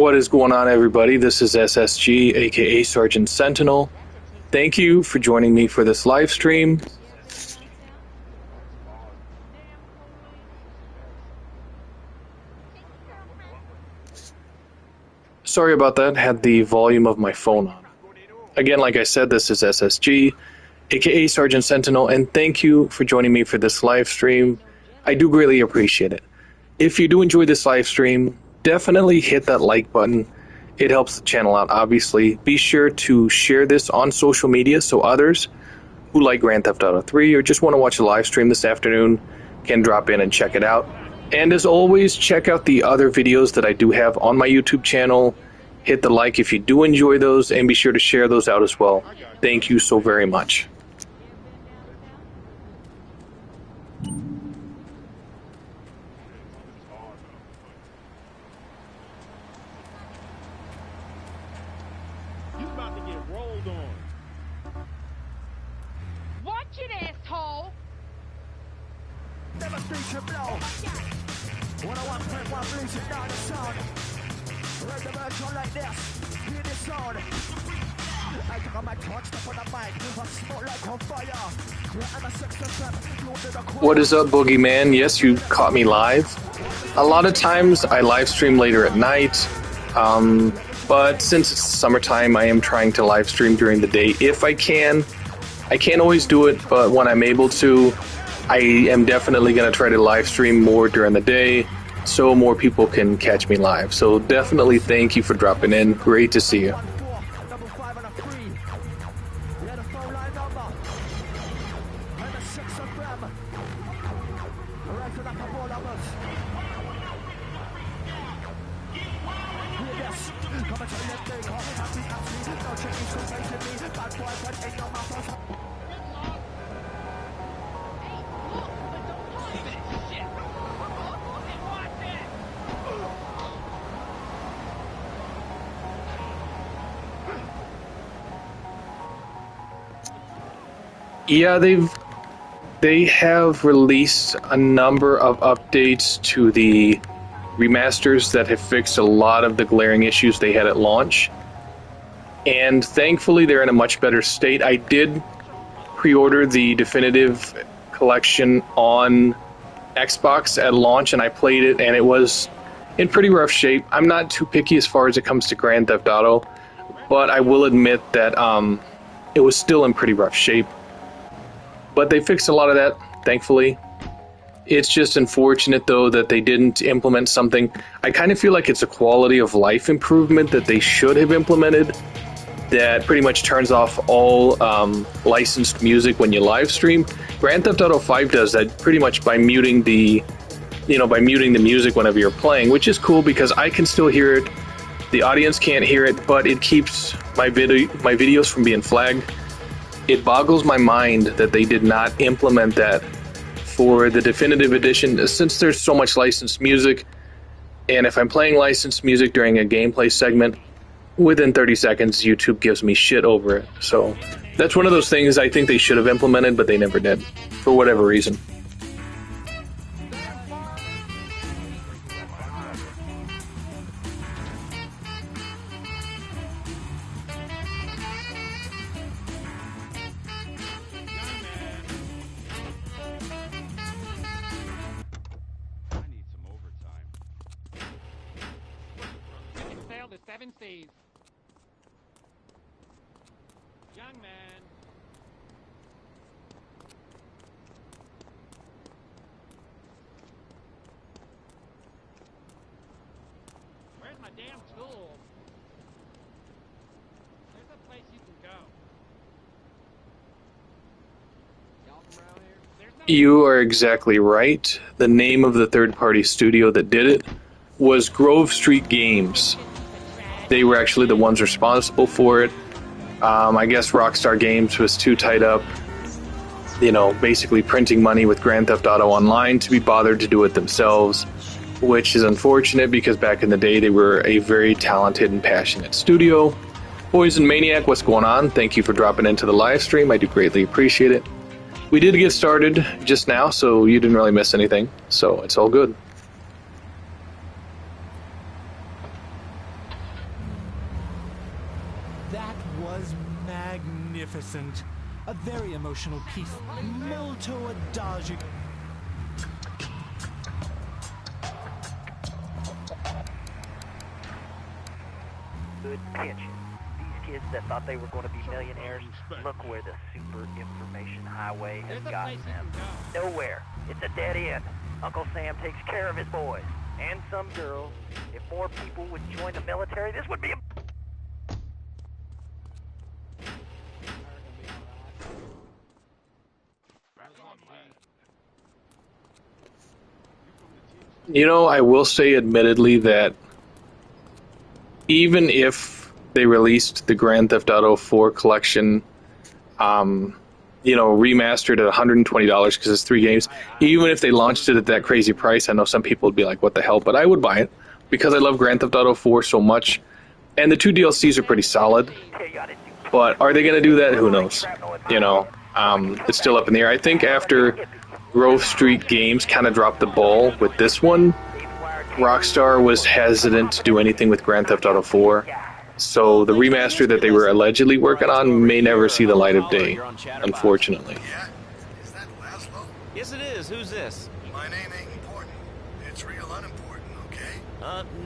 What is going on, everybody? This is SSG, aka Sergeant Sentinel. Thank you for joining me for this live stream. Sorry about that, had the volume of my phone on. Again, like I said, this is SSG, aka Sergeant Sentinel, and thank you for joining me for this live stream. I do greatly appreciate it. If you do enjoy this live stream, definitely hit that like button. It helps the channel out, obviously. Be sure to share this on social media so others who like Grand Theft Auto 3 or just want to watch a live stream this afternoon can drop in and check it out. And as always, check out the other videos that I do have on my YouTube channel. Hit the like if you do enjoy those, and be sure to share those out as well. Thank you so very much. What is up, Boogeyman? Yes, you caught me live. A lot of times I live stream later at night, but since it's summertime, I am trying to live stream during the day if I can. I can't always do it, but when I'm able to, I am definitely going to try to live stream more during the day so more people can catch me live. So definitely thank you for dropping in. Great to see you. Yeah, they have released a number of updates to the remasters that have fixed a lot of the glaring issues they had at launch. And thankfully they're in a much better state. I did pre-order the definitive collection on Xbox at launch, and I played it, and it was in pretty rough shape. I'm not too picky as far as it comes to Grand Theft Auto, but I will admit that it was still in pretty rough shape. But they fixed a lot of that, thankfully. It's just unfortunate, though, that they didn't implement something. I kind of feel like it's a quality of life improvement that they should have implemented that pretty much turns off all licensed music when you live stream. Grand Theft Auto 5 does that pretty much by muting the music whenever you're playing, which is cool because I can still hear it. The audience can't hear it, but it keeps my videos from being flagged. It boggles my mind that they did not implement that for the definitive edition, since there's so much licensed music, and if I'm playing licensed music during a gameplay segment, within 30 seconds YouTube gives me shit over it. So that's one of those things I think they should have implemented, but they never did, for whatever reason. Young man. Where's my damn tool? There's a place you can go. Y'all from around here? You are exactly right. The name of the third-party studio that did it was Grove Street Games. They were actually the ones responsible for it. I guess Rockstar Games was too tied up, basically printing money with Grand Theft Auto Online to be bothered to do it themselves, which is unfortunate because back in the day they were a very talented and passionate studio. Poison Maniac, what's going on? Thank you for dropping into the live stream. I do greatly appreciate it. We did get started just now, so you didn't really miss anything, so it's all good. That was magnificent. A very emotional piece. Molto adagio. Good pitch. These kids that thought they were going to be millionaires, look where the super information highway has There's a gotten place you them. can go. Nowhere. It's a dead end. Uncle Sam takes care of his boys. And some girls. If more people would join the military, this would be a... You know, I will say admittedly that even if they released the Grand Theft Auto 4 collection, remastered at $120 because it's 3 games, even if they launched it at that crazy price, I know some people would be like, what the hell? But I would buy it because I love Grand Theft Auto 4 so much. And the 2 DLCs are pretty solid. But are they going to do that? Who knows? It's still up in the air. I think after Grove Street Games kind of dropped the ball with this one, Rockstar was hesitant to do anything with Grand Theft Auto 4. So the remaster that they were allegedly working on may never see the light of day, unfortunately. Yeah? Is that Laszlo? Yes, it is. Who's this? My name ain't important. It's real unimportant, okay?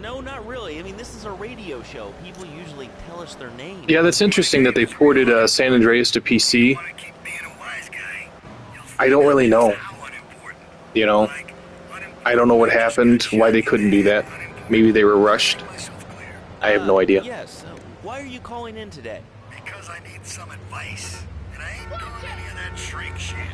No, not really. I mean, this is a radio show. People usually tell us their names. Yeah, that's interesting that they ported San Andreas to PC. Want to keep being a wise guy? I don't really know. How unimportant? You know, I don't know what happened, why they couldn't do that. Maybe they were rushed. I have no idea. Yes. Why are you calling in today? Because I need some advice. And I ain't doing any of that shrink shit.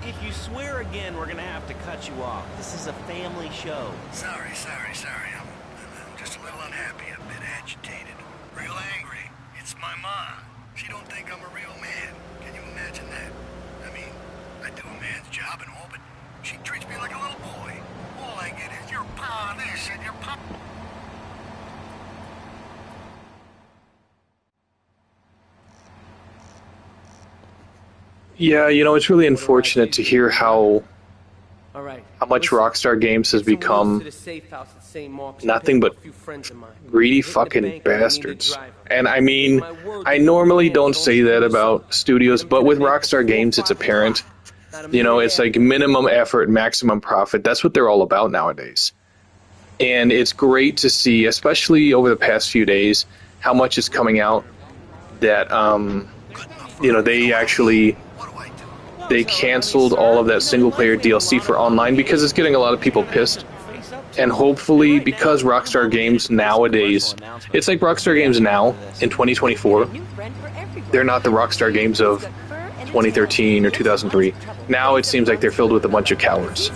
If you swear again, we're gonna have to cut you off. This is a family show. Sorry. I'm just a little unhappy, a bit agitated. Real angry. It's my mom. She don't think I'm a real man. Can you imagine that? I mean, I do a man's job and all, but she treats me like a little boy. All I get is your pa this and your pop. Yeah, it's really unfortunate to hear how much Rockstar Games has become nothing but greedy fucking bastards. And I mean, I normally don't say that about studios, but with Rockstar Games, it's apparent. It's like minimum effort, maximum profit. That's what they're all about nowadays. And it's great to see, especially over the past few days, how much is coming out that, they canceled all of that single-player DLC for online because it's getting a lot of people pissed. And hopefully, because Rockstar Games nowadays, it's like Rockstar Games now, in 2024, they're not the Rockstar Games of 2013 or 2003. Now it seems like they're filled with a bunch of cowards.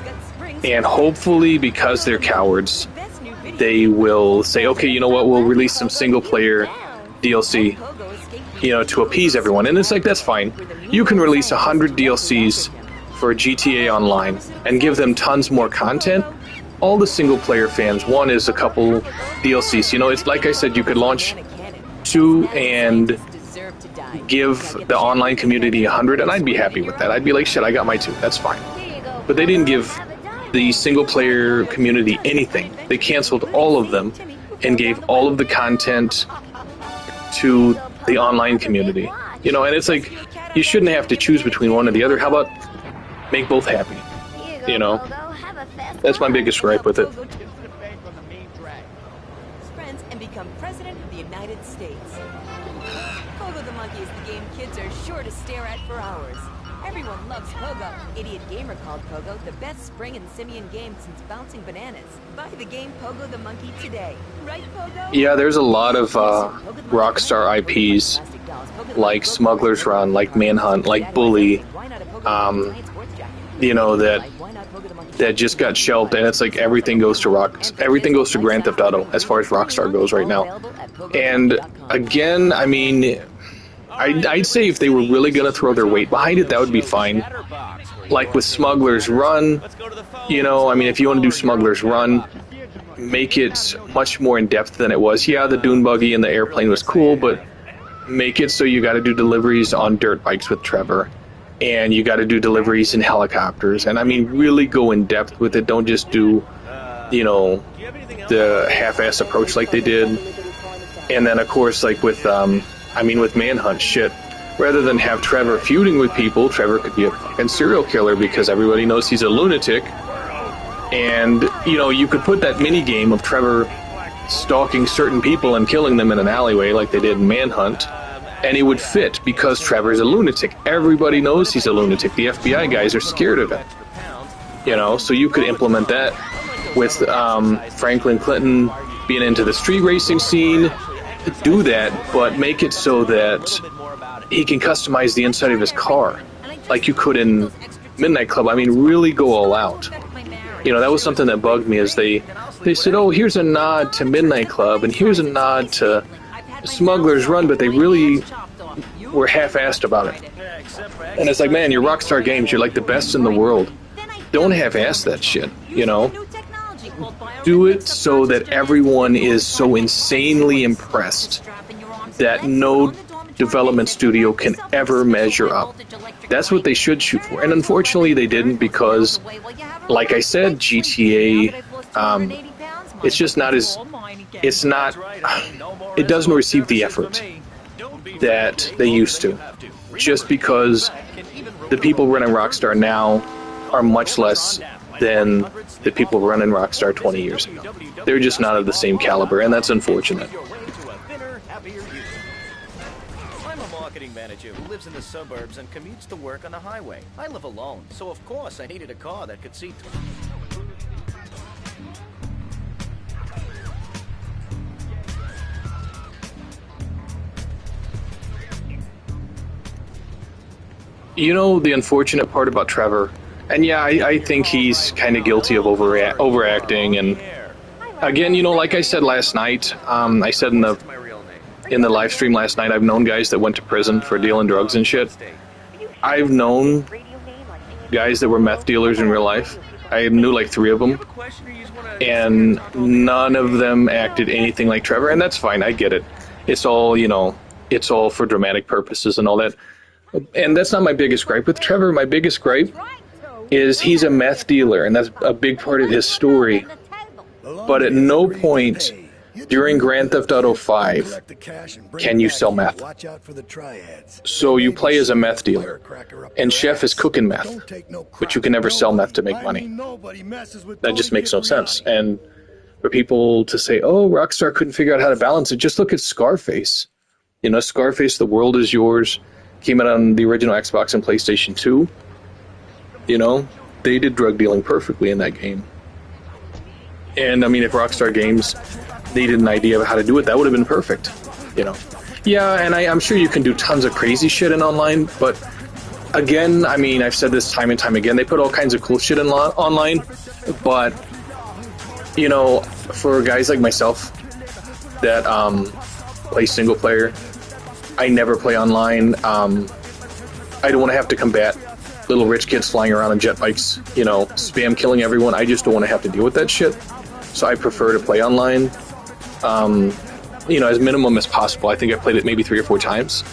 And hopefully, because they're cowards, they will say, okay, you know what, we'll release some single-player DLC, to appease everyone. And it's like, that's fine. You can release 100 DLCs for GTA Online and give them tons more content. All the single-player fans want is a couple DLCs. It's like I said, you could launch 2 and give the online community 100, and I'd be happy with that. I'd be like, shit, I got my 2. That's fine. But they didn't give the single-player community anything. They canceled all of them and gave all of the content to the online community. And it's like, you shouldn't have to choose between one or the other. How about make both happy? That's my biggest gripe with it. Friends and become president of the United States. Pogo the Monkey is the game kids are sure to stare at for hours. Everyone loves Pogo. Idiot Gamer called Pogo the best spring and simian game since bouncing bananas. Buy the game Pogo the Monkey today. Right, Pogo? Yeah, there's a lot of Rockstar IPs, like Smuggler's Run, like Manhunt, like Bully, that just got shelved, and it's like everything goes to Grand Theft Auto as far as Rockstar goes right now. And again, I mean, I'd say if they were really going to throw their weight behind it, that would be fine. Like with Smuggler's Run, if you want to do Smuggler's Run, make it much more in-depth than it was. Yeah, the dune buggy and the airplane was cool, but make it so you got to do deliveries on dirt bikes with Trevor, and you got to do deliveries in helicopters, and I mean, really go in-depth with it. Don't just do, the half-ass approach like they did. And then, of course, like with I mean, with Manhunt, shit. Rather than have Trevor feuding with people, Trevor could be a fucking serial killer because everybody knows he's a lunatic. And, you know, you could put that mini game of Trevor stalking certain people and killing them in an alleyway like they did in Manhunt, and it would fit because Trevor's a lunatic. Everybody knows he's a lunatic. The FBI guys are scared of him. You know, so you could implement that with Franklin Clinton being into the street racing scene. Do that, but make it so that he can customize the inside of his car like you could in Midnight Club. I mean, really go all out. You know, that was something that bugged me, is they said, oh, here's a nod to Midnight Club and here's a nod to Smuggler's Run, but they really were half-assed about it. And it's like, man, you're Rockstar Games, you're like the best in the world. Don't half-ass that shit, you know? Do it so that everyone is so insanely impressed that no development studio can ever measure up. That's what they should shoot for. And unfortunately they didn't, because, like I said, GTA, it's just not as, it doesn't receive the effort that they used to. Just because the people running Rockstar now are much less than the people running Rockstar 20 years ago. They're just not of the same caliber, and that's unfortunate. I'm a marketing manager who lives in the suburbs and commutes to work on the highway. I live alone, so of course I needed a car that could see through. You know, the unfortunate part about Trevor, and yeah, I think he's kind of guilty of overacting, and again, you know, like I said last night, I said in the live stream last night, I've known guys that went to prison for dealing drugs and shit. I've known guys that were meth dealers in real life. I knew like 3 of them, and none of them acted anything like Trevor, and that's fine, I get it. It's all, you know, it's all for dramatic purposes and all that. And that's not my biggest gripe with Trevor. My biggest gripe is he's a meth dealer, and that's a big part of his story. But at no point during Grand Theft Auto 5 can you sell meth. So you play as a meth dealer, and Chef is cooking meth, but you can never sell meth to make money. That just makes no sense. And for people to say, oh, Rockstar couldn't figure out how to balance it, just look at Scarface. You know, Scarface, The World Is Yours, came out on the original Xbox and PlayStation 2. You know, they did drug dealing perfectly in that game. And, I mean, if Rockstar Games needed an idea of how to do it, that would have been perfect, you know. Yeah, and I'm sure you can do tons of crazy shit in online, but, again, I mean, I've said this time and time again, they put all kinds of cool shit in online, but, you know, for guys like myself that play single player, I never play online. I don't want to have to combat little rich kids flying around on jet bikes, you know, spam killing everyone. I just don't want to have to deal with that shit. So I prefer to play online, you know, as minimum as possible. I think I played it maybe 3 or 4 times.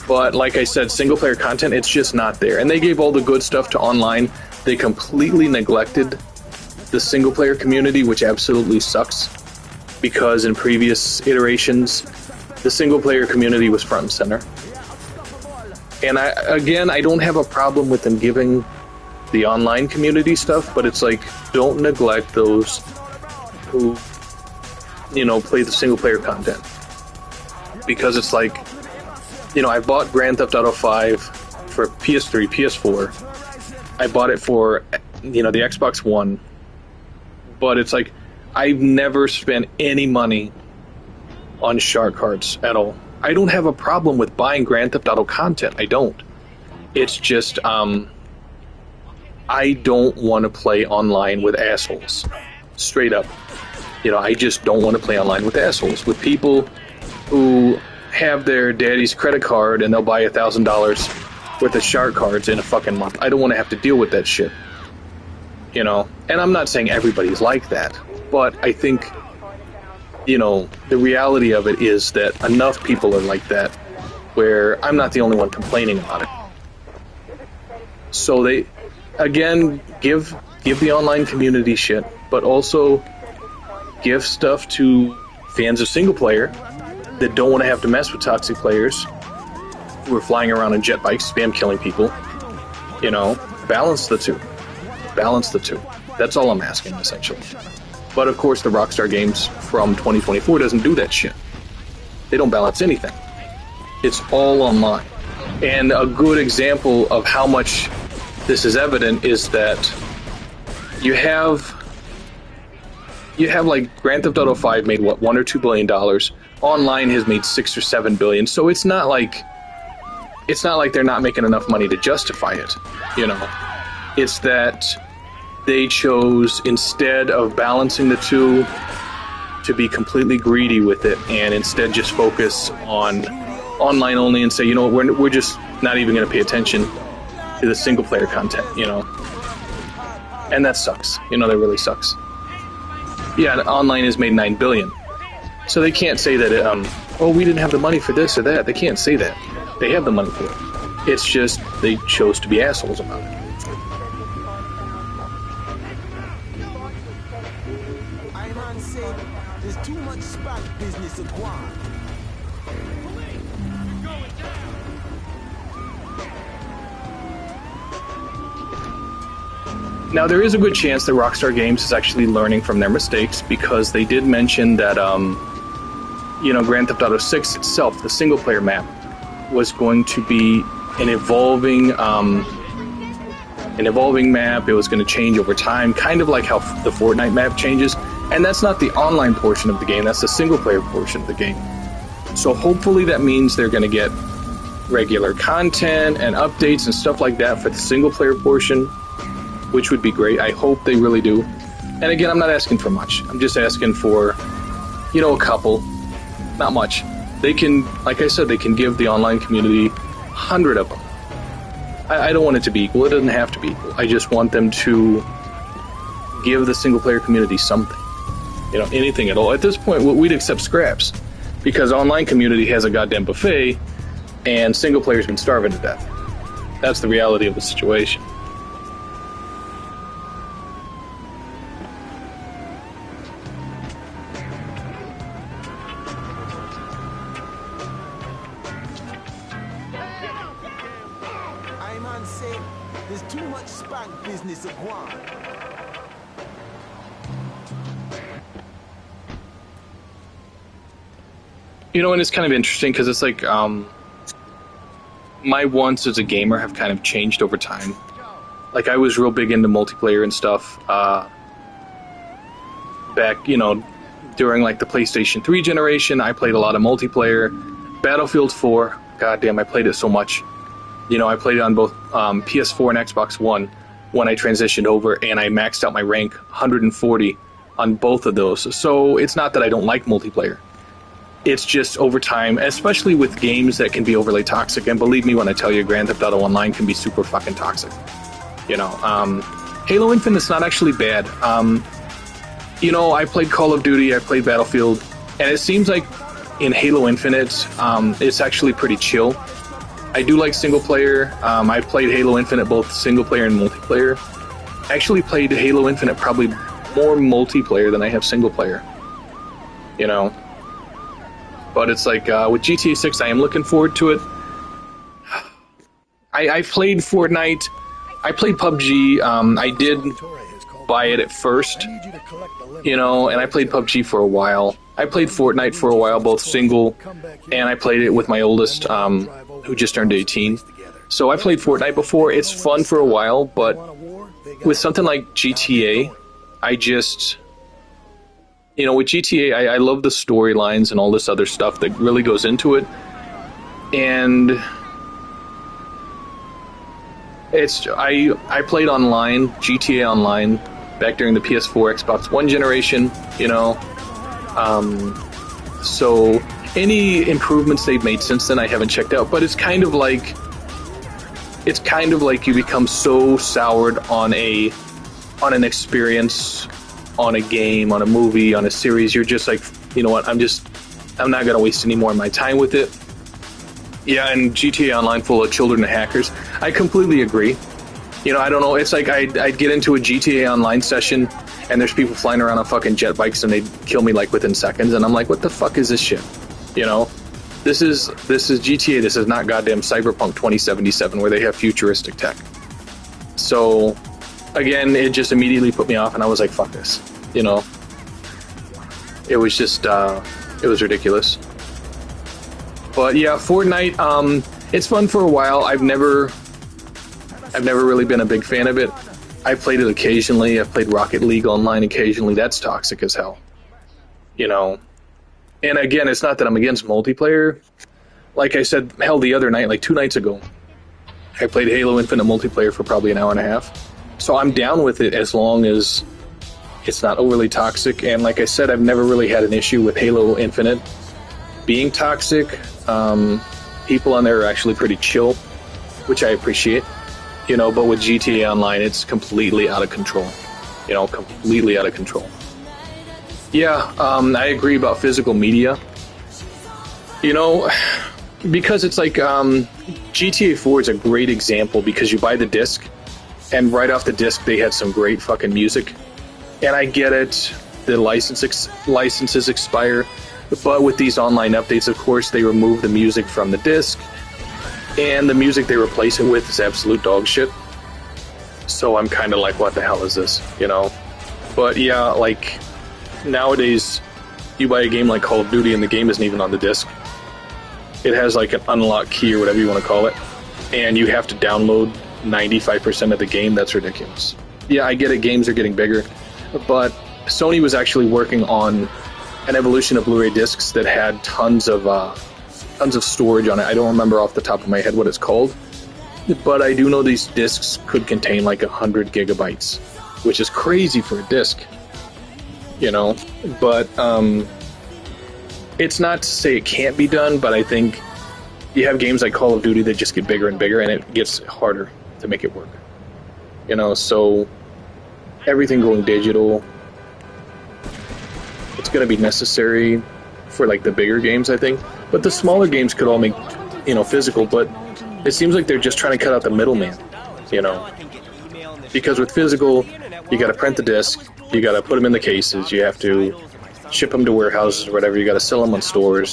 But like I said, single player content, it's just not there. And they gave all the good stuff to online. They completely neglected the single player community, which absolutely sucks. Because in previous iterations, the single-player community was front and center. And I don't have a problem with them giving the online community stuff, but it's like, don't neglect those who, you know, play the single-player content. Because it's like, you know, I bought Grand Theft Auto 5 for PS3, PS4. I bought it for, you know, the Xbox One. But it's like, I've never spent any money on shark cards at all. I don't have a problem with buying Grand Theft Auto content. I don't. It's just, I don't want to play online with assholes. Straight up. You know, I just don't want to play online with assholes. With people who have their daddy's credit card and they'll buy $1,000 worth of shark cards in a fucking month. I don't want to have to deal with that shit. You know? And I'm not saying everybody's like that, but I think, you know, the reality of it is that enough people are like that where I'm not the only one complaining about it. So they, again, give the online community shit, but also give stuff to fans of single player that don't want to have to mess with toxic players who are flying around on jet bikes, spam killing people. You know, balance the two. Balance the two. That's all I'm asking, essentially. But of course, the Rockstar Games from 2024 doesn't do that shit. They don't balance anything. It's all online. And a good example of how much this is evident is that you have like Grand Theft Auto 5 made what, $1 or $2 billion. Online has made $6 or $7 billion. So it's not like they're not making enough money to justify it. You know, it's that they chose, instead of balancing the two, to be completely greedy with it, and instead just focus on online only and say, you know what, we're just not even going to pay attention to the single player content, you know. And that sucks. You know, that really sucks. Yeah, online has made $9 billion. So they can't say that, oh, we didn't have the money for this or that. They can't say that. They have the money for it. It's just they chose to be assholes about it. There's too much spot business of Guam. Now, there is a good chance that Rockstar Games is actually learning from their mistakes, because they did mention that, you know, Grand Theft Auto 6 itself, the single-player map, was going to be an evolving map. It was going to change over time, kind of like how the Fortnite map changes. And that's not the online portion of the game, that's the single-player portion of the game. So hopefully that means they're going to get regular content and updates and stuff like that for the single-player portion, which would be great. I hope they really do. And again, I'm not asking for much. I'm just asking for, you know, a couple. Not much. They can, like I said, they can give the online community 100 of them. I don't want it to be equal. It doesn't have to be equal. I just want them to give the single-player community something. You know, anything at all. At this point, we'd accept scraps, because online community has a goddamn buffet, and single player's been starving to death. That's the reality of the situation. I'm on say there's too much spot business of Guam. You know, and it's kind of interesting, because it's like, my wants as a gamer have kind of changed over time. Like, I was real big into multiplayer and stuff, back, you know, during, like, the PlayStation 3 generation. I played a lot of multiplayer. Battlefield 4, goddamn, I played it so much. You know, I played it on both PS4 and Xbox One when I transitioned over, and I maxed out my rank 140 on both of those. So it's not that I don't like multiplayer. It's just over time, especially with games that can be overly toxic, and believe me when I tell you, Grand Theft Auto Online can be super fucking toxic. You know, Halo Infinite's not actually bad. You know, I played Call of Duty, I played Battlefield, and it seems like in Halo Infinite, it's actually pretty chill. I do like single player. I played Halo Infinite both single player and multiplayer. I actually played Halo Infinite probably more multiplayer than I have single player. You know? But it's like, with GTA 6, I am looking forward to it. I played Fortnite. I played PUBG. I did buy it at first. You know, and I played PUBG for a while. I played Fortnite for a while, both single, and I played it with my oldest, who just turned 18. So I played Fortnite before. It's fun for a while, but with something like GTA, I just... You know, with GTA, I love the storylines and all this other stuff that really goes into it. And it's I played online, GTA Online, back during the PS4, Xbox One generation, you know. So any improvements they've made since then I haven't checked out, but it's kind of like you become so soured on an experience, on a game, on a movie, on a series. You're just like, you know what, I'm not gonna waste any more of my time with it. Yeah, and GTA Online full of children and hackers, I completely agree. You know, I don't know, it's like I'd get into a GTA Online session and there's people flying around on fucking jet bikes and they'd kill me like within seconds, and I'm like, what the fuck is this shit? You know? This is GTA. This is not goddamn Cyberpunk 2077 where they have futuristic tech. So, again, it just immediately put me off, and I was like, "Fuck this," you know. It was just, it was ridiculous. But yeah, Fortnite. It's fun for a while. I've never really been a big fan of it. I played it occasionally. I've played Rocket League online occasionally. That's toxic as hell, you know. And again, it's not that I'm against multiplayer. Like I said, hell, the other night, like 2 nights ago, I played Halo Infinite multiplayer for probably an hour and a half. So I'm down with it as long as it's not overly toxic. And like I said, I've never really had an issue with Halo Infinite being toxic. People on there are actually pretty chill, which I appreciate. You know, but with GTA Online, it's completely out of control. You know, completely out of control. Yeah, I agree about physical media. You know, because it's like GTA 4 is a great example because you buy the disc, and right off the disc they had some great fucking music. And I get it, the licenses expire, but with these online updates, of course, they remove the music from the disc, and the music they replace it with is absolute dog shit. So I'm kind of like, what the hell is this, you know? But yeah, like, nowadays, you buy a game like Call of Duty and the game isn't even on the disc. It has like an unlock key or whatever you want to call it, and you have to download 95% of the game. That's ridiculous. Yeah, I get it, games are getting bigger, but Sony was actually working on an evolution of Blu-ray discs that had tons of storage on it. I don't remember off the top of my head what it's called, but I do know these discs could contain like 100 gigabytes, which is crazy for a disc. You know, but it's not to say it can't be done, but I think you have games like Call of Duty that just get bigger and bigger, and it gets harder to make it work. You know, so everything going digital, it's going to be necessary for like the bigger games, I think. But the smaller games could all make, you know, physical, but it seems like they're just trying to cut out the middleman, you know. Because with physical, you got to print the disc, you got to put them in the cases, you have to ship them to warehouses or whatever, you got to sell them on store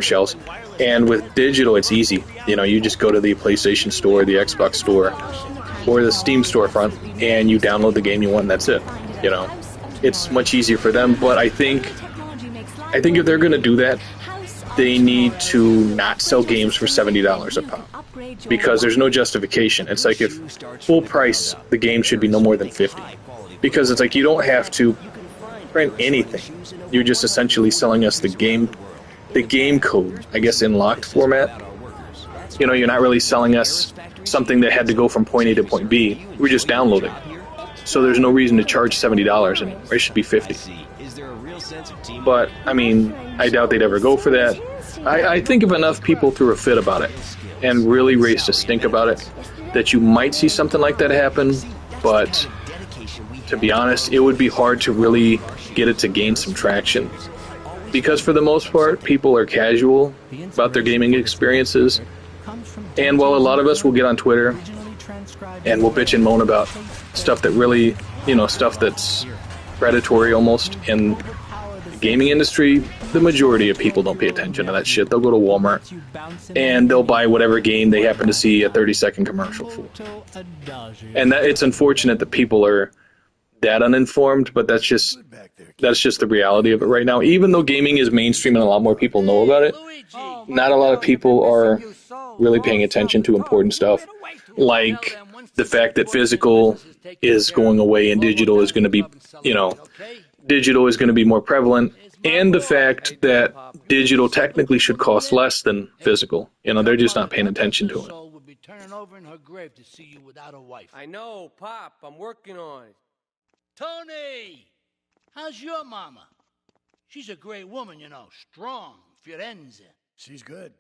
shelves. And with digital, it's easy. You know, you just go to the PlayStation Store, the Xbox Store, or the Steam storefront, and you download the game you want, and that's it. You know, it's much easier for them. But I think if they're going to do that, they need to not sell games for $70 a pop, because there's no justification. It's like if full price, the game should be no more than $50, because it's like you don't have to print anything. You're just essentially selling us the game code, I guess, in locked format. You know, you're not really selling us something that had to go from point A to point B. We're just downloading. So there's no reason to charge $70 anymore. It should be $50. But, I mean, I doubt they'd ever go for that. I think if enough people threw a fit about it and really raised a stink about it, that you might see something like that happen. But, to be honest, it would be hard to really get it to gain some traction. Because for the most part, people are casual about their gaming experiences. And while a lot of us will get on Twitter and we'll bitch and moan about stuff that really, you know, stuff that's predatory almost in the gaming industry, the majority of people don't pay attention to that shit. They'll go to Walmart and they'll buy whatever game they happen to see a 30-second commercial for. And that, it's unfortunate that people are that uninformed, but that's just the reality of it right now. Even though gaming is mainstream and a lot more people know about it, not a lot of people are really paying attention to important stuff, like the fact that physical is going away and digital is going to be, you know, digital is going to be more prevalent, and the fact that digital technically should cost less than physical. You know, they're just not paying attention to it. I know, Pop. I'm working on it. Tony! How's your mama? She's a great woman, you know. Strong. Firenze. She's good.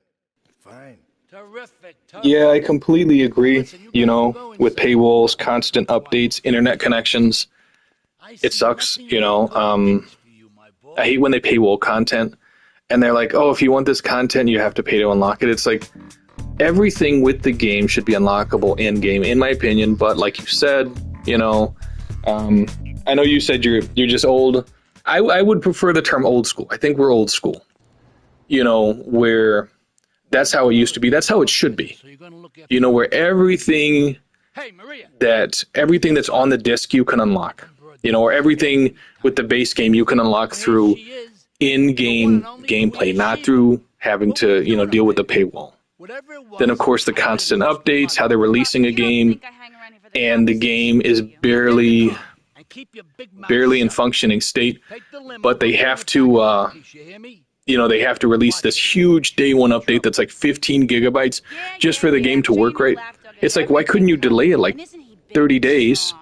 Fine. Terrific. Yeah, I completely agree. You know, with paywalls, constant updates, internet connections, it sucks, you know. I hate when they paywall content, and they're like, oh, if you want this content, you have to pay to unlock it. It's like, everything with the game should be unlockable in-game, in my opinion, but like you said, you know, I know you said you're just old. I would prefer the term old school. I think we're old school. You know, where That's how it used to be. That's how it should be. You know, where everything that's on the disc you can unlock. You know, or everything with the base game you can unlock through in-game gameplay, not through having to, you know, deal with the paywall. Then, of course, the constant updates, how they're releasing a game, and the game is barely in functioning state, but they have to, you know, they have to release this huge day one update that's like 15 gigabytes just for the game to work right. It's like, why couldn't you delay it like 30 days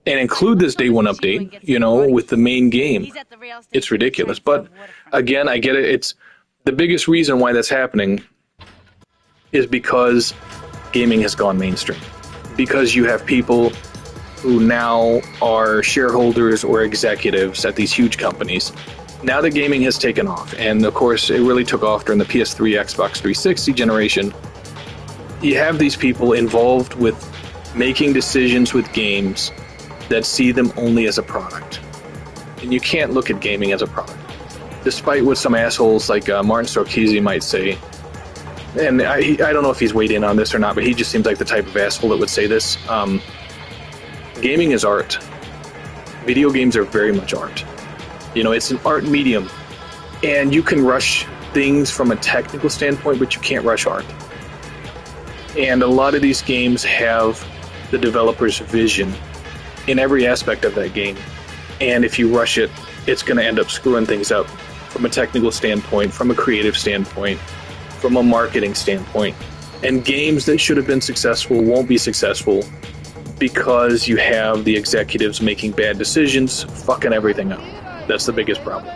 and include this day one update, you know, with the main game? It's ridiculous. But again, I get it. It's the biggest reason why that's happening is because gaming has gone mainstream. Because you have people who now are shareholders or executives at these huge companies. Now that gaming has taken off, and of course it really took off during the PS3, Xbox 360 generation, you have these people involved with making decisions with games that see them only as a product. And you can't look at gaming as a product. Despite what some assholes like Martin Scorsese might say, and I don't know if he's weighed in on this or not, but he just seems like the type of asshole that would say this. Gaming is art. Video games are very much art. You know, it's an art medium, and you can rush things from a technical standpoint, but you can't rush art. And a lot of these games have the developer's vision in every aspect of that game. And if you rush it, it's going to end up screwing things up from a technical standpoint, from a creative standpoint, from a marketing standpoint. And games that should have been successful won't be successful because you have the executives making bad decisions, fucking everything up. That's the biggest problem.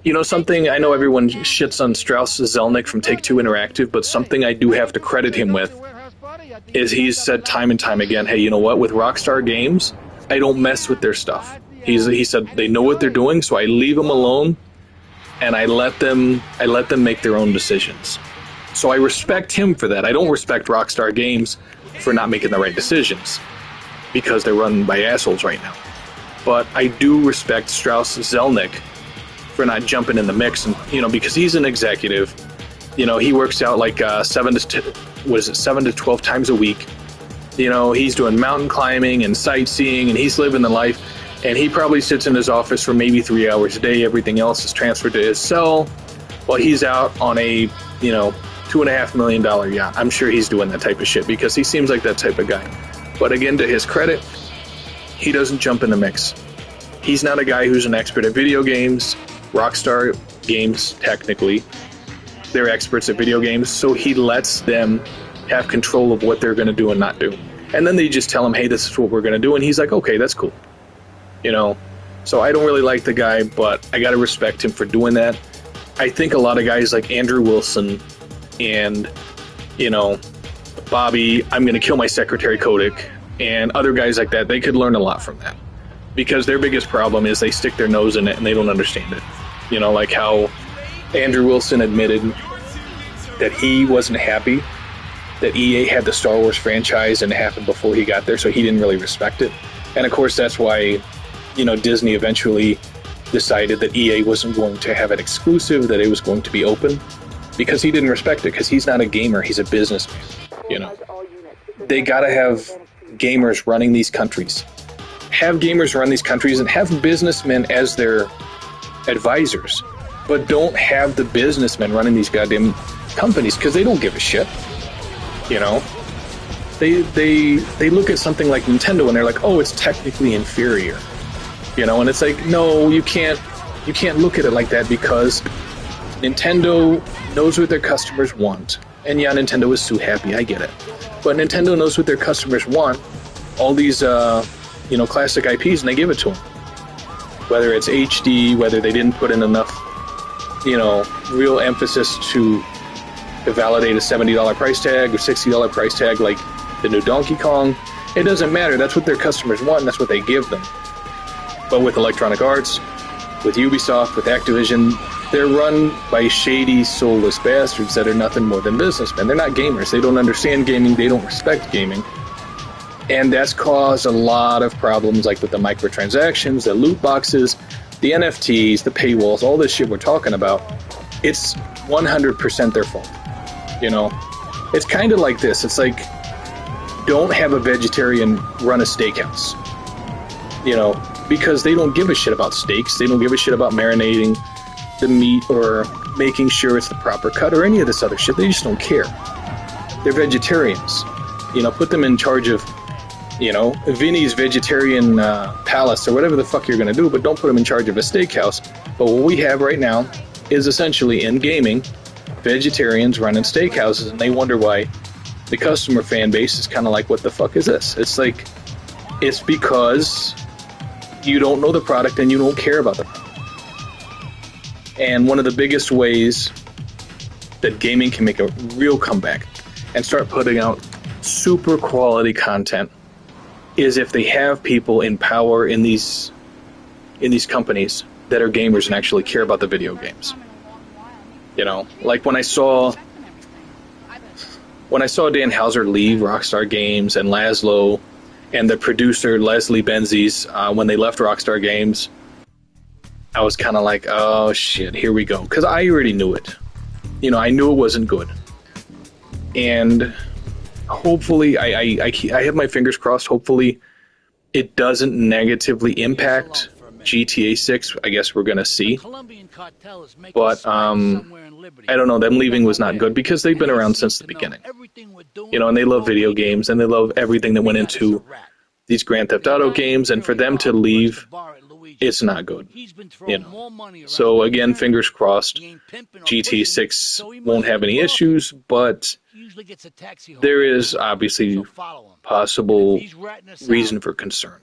You know something, I know everyone shits on Strauss Zelnick from Take-Two Interactive, but something I do have to credit him with is he's said time and time again, hey, you know what, with Rockstar Games, I don't mess with their stuff. He said they know what they're doing, so I leave them alone, and I let them make their own decisions. So I respect him for that. I don't respect Rockstar Games for not making the right decisions, because they're run by assholes right now. But I do respect Strauss Zelnick for not jumping in the mix, and you know, because he's an executive. You know, he works out like 7 to 12 times a week. You know, he's doing mountain climbing and sightseeing, and he's living the life. And he probably sits in his office for maybe 3 hours a day. Everything else is transferred to his cell while he's out on a, you know, $2.5 million yacht. I'm sure he's doing that type of shit because he seems like that type of guy. But again, to his credit, he doesn't jump in the mix. He's not a guy who's an expert at video games. Rockstar Games, technically, they're experts at video games, so he lets them have control of what they're going to do and not do. And then they just tell him, hey, this is what we're going to do, and he's like, okay, that's cool. You know, so I don't really like the guy, but I got to respect him for doing that. I think a lot of guys like Andrew Wilson and, you know, Bobby, I'm going to kill my secretary Kotick, and other guys like that, they could learn a lot from that. Because their biggest problem is they stick their nose in it and they don't understand it. You know, like how Andrew Wilson admitted that he wasn't happy that EA had the Star Wars franchise and it happened before he got there, so he didn't really respect it. And of course, that's why, you know, Disney eventually decided that EA wasn't going to have it exclusive, that it was going to be open, because he didn't respect it, because he's not a gamer, he's a businessman, you know. They gotta have gamers running these countries. Have gamers run these countries and have businessmen as their advisors, but don't have the businessmen running these goddamn companies because they don't give a shit. You know, they look at something like Nintendo and they're like, oh, it's technically inferior. You know, and it's like, no, you can't look at it like that because Nintendo knows what their customers want. And yeah, Nintendo is so happy, I get it. But Nintendo knows what their customers want. All these you know, classic IPs, and they give it to them. Whether it's HD, whether they didn't put in enough, you know, real emphasis to validate a $70 price tag or $60 price tag like the new Donkey Kong, it doesn't matter. That's what their customers want, and that's what they give them. But with Electronic Arts, with Ubisoft, with Activision, they're run by shady, soulless bastards that are nothing more than businessmen. They're not gamers. They don't understand gaming. They don't respect gaming. And that's caused a lot of problems, like with the microtransactions, the loot boxes, the NFTs, the paywalls, all this shit we're talking about, it's 100% their fault. You know, it's kind of like this. It's like, don't have a vegetarian run a steakhouse. You know, because they don't give a shit about steaks. They don't give a shit about marinating the meat or making sure it's the proper cut or any of this other shit. They just don't care. They're vegetarians. You know, put them in charge of, you know, Vinny's Vegetarian Palace or whatever the fuck you're going to do, but don't put them in charge of a steakhouse. But what we have right now is essentially in gaming, vegetarians running steakhouses, and they wonder why the customer fan base is kind of like, what the fuck is this? It's like, it's because you don't know the product and you don't care about the product. And one of the biggest ways that gaming can make a real comeback and start putting out super quality content is if they have people in power in these companies that are gamers and actually care about the video games. You know, like when I saw Dan Houser leave Rockstar Games and Laszlo and the producer Leslie Benzies when they left Rockstar Games, I was kind of like, oh shit, here we go. Because I already knew it. You know, I knew it wasn't good. And hopefully, I have my fingers crossed, hopefully it doesn't negatively impact GTA 6. I guess we're going to see. But, I don't know, them leaving was not good because they've been around since the beginning. You know, and they love video games and they love everything that went into these Grand Theft Auto games, and for them to leave, it's not good. You know. So again, fingers crossed, GTA 6 won't have any issues, but there is obviously possible reason for concern.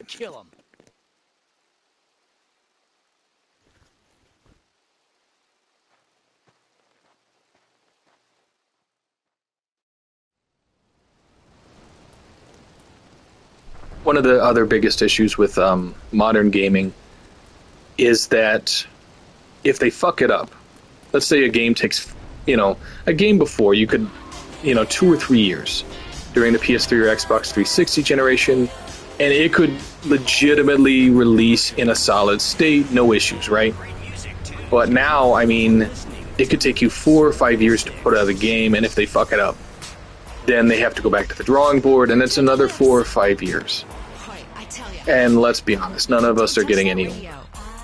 One of the other biggest issues with modern gaming is that if they fuck it up, let's say a game takes, you know, a game before you could, you know, 2 or 3 years during the PS3 or Xbox 360 generation, and it could legitimately release in a solid state, no issues, right? But now, I mean, it could take you 4 or 5 years to put out a game, and if they fuck it up, then they have to go back to the drawing board, and it's another 4 or 5 years. And let's be honest, none of us are getting any older.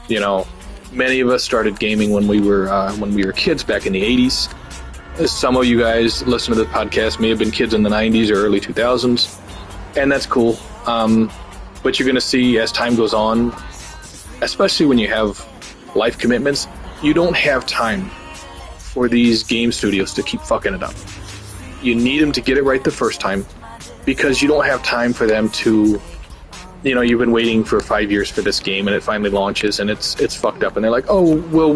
You know, many of us started gaming when we were kids back in the 80s. Some of you guys listen to the podcast may have been kids in the 90s or early 2000s, and that's cool. But you're going to see as time goes on, especially when you have life commitments, you don't have time for these game studios to keep fucking it up. You need them to get it right the first time, because you don't have time for them to, you know, you've been waiting for 5 years for this game and it finally launches and it's fucked up, and they're like, oh, well,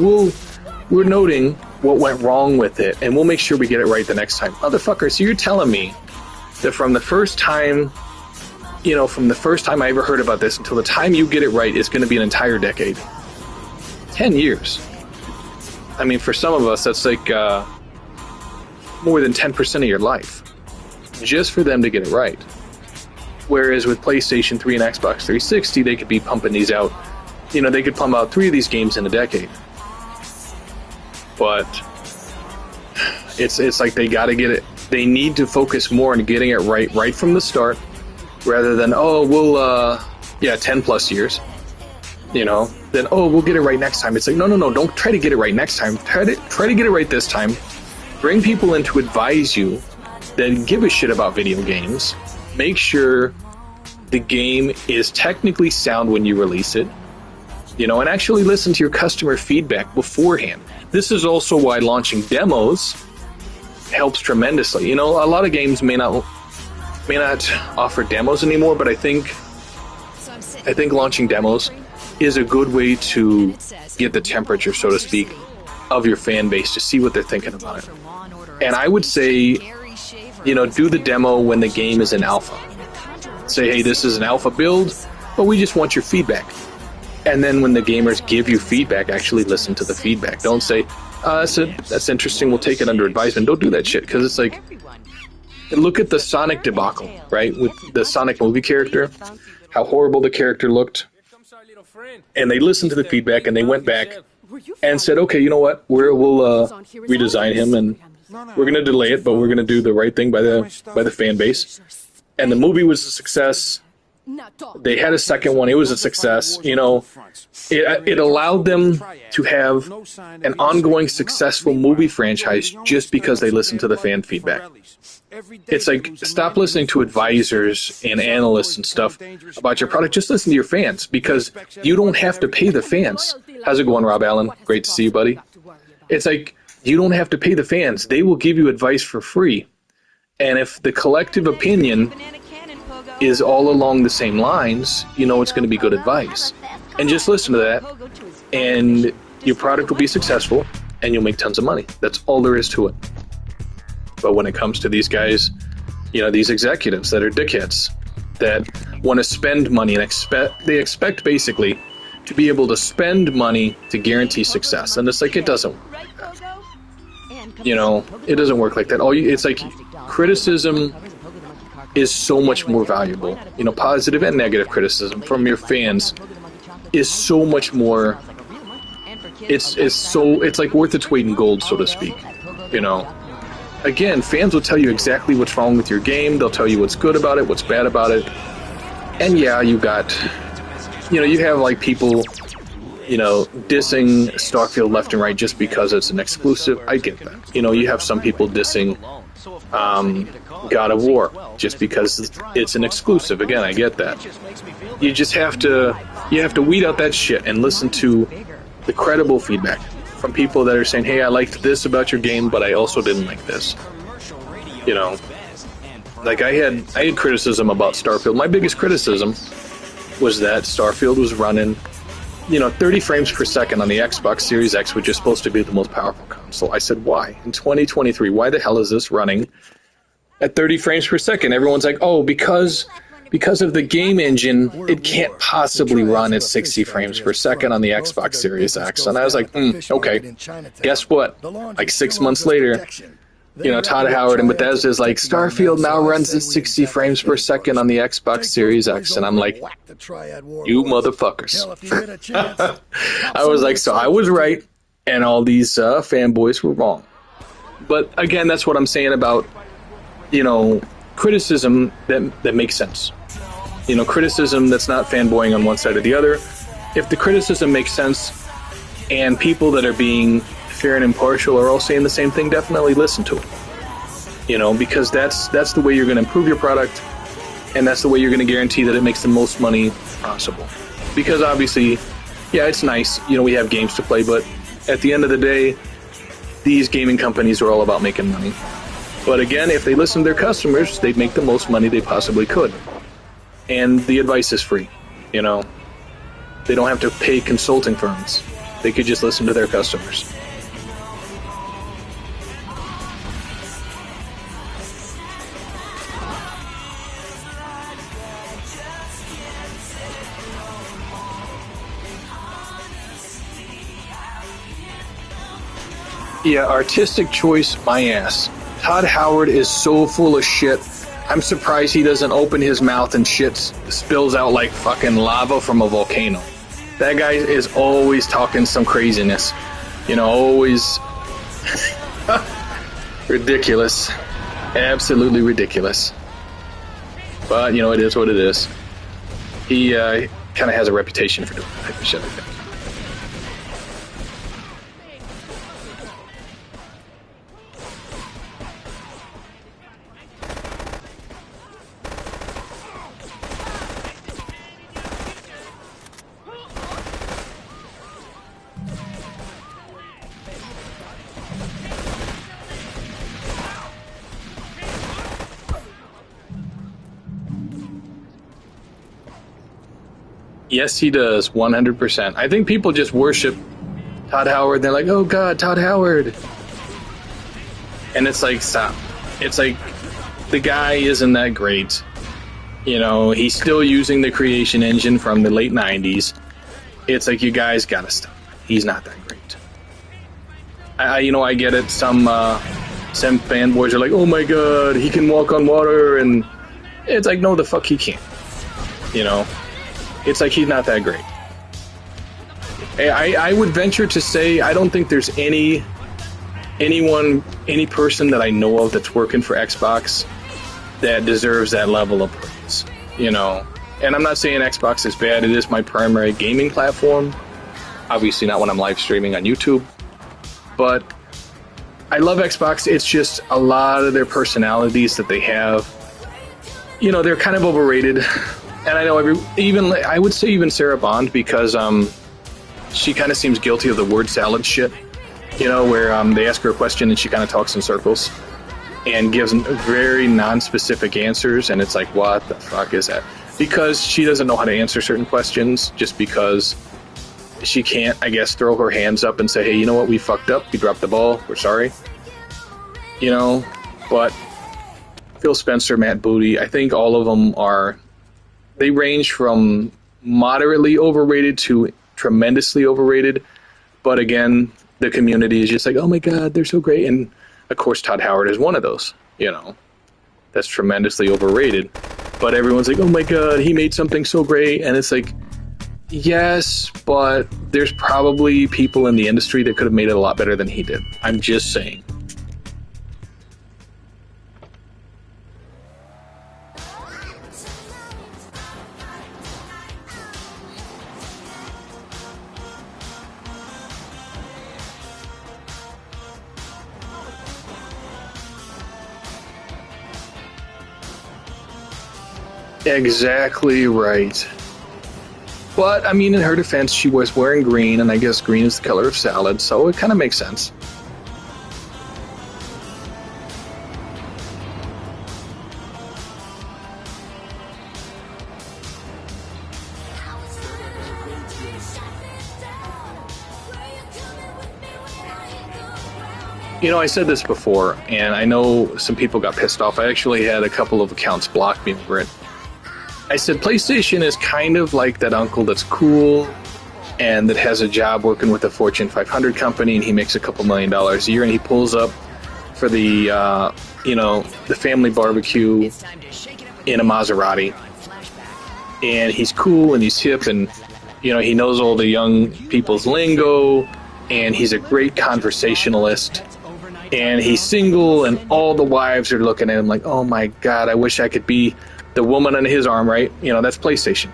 we're noting what went wrong with it and we'll make sure we get it right the next time. Motherfucker, so you're telling me that from the first time I ever heard about this until the time you get it right is going to be an entire decade. 10 years. I mean, for some of us, that's like more than 10% of your life, just for them to get it right. Whereas with PlayStation 3 and Xbox 360, they could be pumping these out. You know, they could pump out 3 of these games in a decade. But it's like they got to get it. They need to focus more on getting it right from the start, rather than 10 plus years. You know, then we'll get it right next time. It's like no, don't try to get it right next time. Try to get it right this time. Bring people in to advise you that give a shit about video games. Make sure the game is technically sound when you release it, you know, and actually listen to your customer feedback beforehand. This is also why launching demos helps tremendously. You know, a lot of games may not offer demos anymore, but I think launching demos is a good way to get the temperature, so to speak, of your fan base to see what they're thinking about it. And I would say, you know, do the demo when the game is in alpha. Say, hey, this is an alpha build, but we just want your feedback. And then when the gamers give you feedback, actually listen to the feedback. Don't say, that's interesting, we'll take it under advisement. Don't do that shit, because it's like, look at the Sonic debacle, right? With the Sonic movie character, how horrible the character looked. and they listened to the feedback, and they went back and said, okay, you know what, we'll redesign him, and we're going to delay it, but we're going to do the right thing by the fan base. And the movie was a success. They had a second one. It was a success. You know, it allowed them to have an ongoing successful movie franchise just because they listened to the fan feedback. It's like, stop listening to advisors and analysts and stuff about your product. Just listen to your fans, because you don't have to pay the fans. How's it going, Rob Allen? Great to see you, buddy. It's like, you don't have to pay the fans. They will give you advice for free. And if the collective opinion is all along the same lines, you know it's going to be good advice. And just listen to that, and your product will be successful, and you'll make tons of money. That's all there is to it. But when it comes to these guys, you know, these executives that are dickheads, that want to spend money and they expect basically to be able to spend money to guarantee success. And it's like, it doesn't work like that. You know, it doesn't work like that. It's like, criticism is so much more valuable. You know, positive and negative criticism from your fans is so much more. It's like worth its weight in gold, so to speak. You know, again, fans will tell you exactly what's wrong with your game. They'll tell you what's good about it, what's bad about it. And yeah, you have like people, you know, dissing Starfield left and right just because it's an exclusive. I get that. You know, you have some people dissing God of War just because it's an exclusive. Again, I get that. You just have to weed out that shit and listen to the credible feedback from people that are saying, hey, I liked this about your game, but I also didn't like this. You know, like I had criticism about Starfield. My biggest criticism was that Starfield was running, you know, 30 frames per second on the Xbox Series X, which is supposed to be the most powerful console. I said, why? In 2023, why the hell is this running at 30 frames per second? Everyone's like, oh, because of the game engine, it can't possibly run at 60 frames per second on the Xbox Series X. And I was like, okay. Guess what? Like 6 months later, you know, Todd Howard and Bethesda is like, Starfield now runs at 60 frames per second on the Xbox Series X. And I'm like, you motherfuckers. I was like, so I was right, and all these fanboys were wrong. But again, that's what I'm saying about, you know, criticism that makes sense. You know, criticism that's not fanboying on one side or the other. If the criticism makes sense, and people that are being fair and impartial are all saying the same thing, definitely listen to it. You know, because that's the way you're going to improve your product, and that's the way you're going to guarantee that it makes the most money possible. Because obviously, yeah, it's nice, you know, we have games to play, but at the end of the day, these gaming companies are all about making money. But again, if they listen to their customers, they'd make the most money they possibly could. And the advice is free, you know. They don't have to pay consulting firms. They could just listen to their customers. Yeah, artistic choice, my ass. Todd Howard is so full of shit. I'm surprised he doesn't open his mouth and shit spills out like fucking lava from a volcano. That guy is always talking some craziness. You know, always ridiculous. Absolutely ridiculous. But, you know, it is what it is. He kind of has a reputation for doing that type of shit like that. Yes, he does, 100%. I think people just worship Todd Howard. They're like, oh God, Todd Howard. And it's like, stop. It's like, the guy isn't that great. You know, he's still using the creation engine from the late 90s. It's like, you guys gotta stop. He's not that great. I get it. Some fanboys are like, oh my God, he can walk on water. And it's like, no, the fuck he can't. You know? It's like, he's not that great. I would venture to say I don't think there's any person that I know of that's working for Xbox that deserves that level of praise, you know. And I'm not saying Xbox is bad. It is my primary gaming platform. Obviously not when I'm live streaming on YouTube. But I love Xbox. It's just a lot of their personalities that they have. You know, they're kind of overrated. And I know I would say even Sarah Bond, because she kind of seems guilty of the word salad shit. You know, where they ask her a question and she kind of talks in circles and gives very non-specific answers, and it's like, what the fuck is that? Because she doesn't know how to answer certain questions, just because she can't, I guess, throw her hands up and say, hey, you know what, we fucked up, we dropped the ball, we're sorry. You know, but Phil Spencer, Matt Booty, I think all of them they range from moderately overrated to tremendously overrated, but again, the community is just like, oh my god, they're so great. And of course Todd Howard is one of those, you know, that's tremendously overrated. But everyone's like, oh my god, he made something so great. And it's like, yes, but there's probably people in the industry that could have made it a lot better than he did. I'm just saying. Exactly right. But, I mean, in her defense, she was wearing green, and I guess green is the color of salad, so it kind of makes sense. You know, I said this before, and I know some people got pissed off. I actually had a couple of accounts block me over it. I said PlayStation is kind of like that uncle that's cool and that has a job working with a Fortune 500 company, and he makes a couple $1 million a year, and he pulls up for the, the family barbecue in a Maserati. And he's cool and he's hip, and, you know, he knows all the young people's lingo, and he's a great conversationalist. And he's single, and all the wives are looking at him like, oh my god, I wish I could be the woman on his arm, right? You know, that's PlayStation.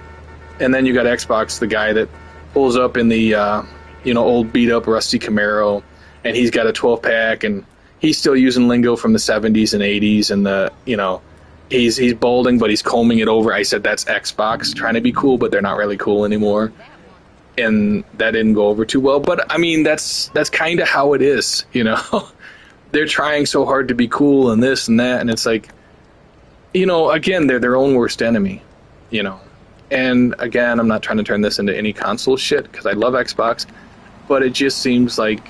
And then you got Xbox, the guy that pulls up in the, old beat-up rusty Camaro, and he's got a 12-pack, and he's still using lingo from the 70s and 80s, and he's balding, but he's combing it over. I said that's Xbox, trying to be cool, but they're not really cool anymore. And that didn't go over too well. But, I mean, that's kind of how it is, you know? They're trying so hard to be cool and this and that, and it's like, you know, again, they're their own worst enemy, you know. And again, I'm not trying to turn this into any console shit, because I love Xbox, but it just seems like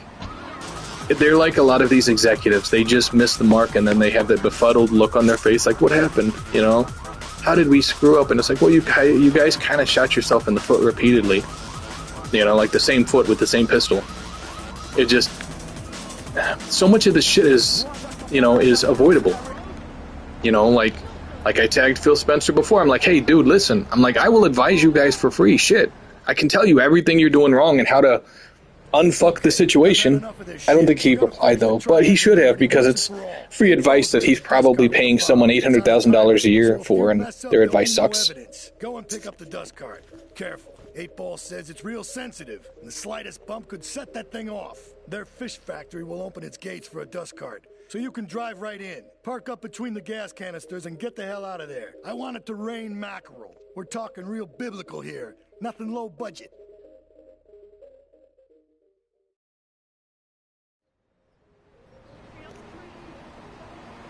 they're like a lot of these executives. They just miss the mark, and then they have that befuddled look on their face, like, what happened, you know? How did we screw up? And it's like, well, you guys kind of shot yourself in the foot repeatedly, you know, like the same foot with the same pistol. It just, so much of this shit is avoidable, you know, like I tagged Phil Spencer before. I'm like, hey, dude, listen. I'm like, I will advise you guys for free. Shit. I can tell you everything you're doing wrong and how to unfuck the situation. I don't think he replied, though, but he should have, because it's free advice that he's probably paying someone $800,000 a year for, and their advice sucks. Go and pick up the dust cart. Careful. 8-Ball says it's real sensitive, and the slightest bump could set that thing off. Their fish factory will open its gates for a dust cart, so you can drive right in, park up between the gas canisters, and get the hell out of there. I want it to rain mackerel. We're talking real biblical here, nothing low budget.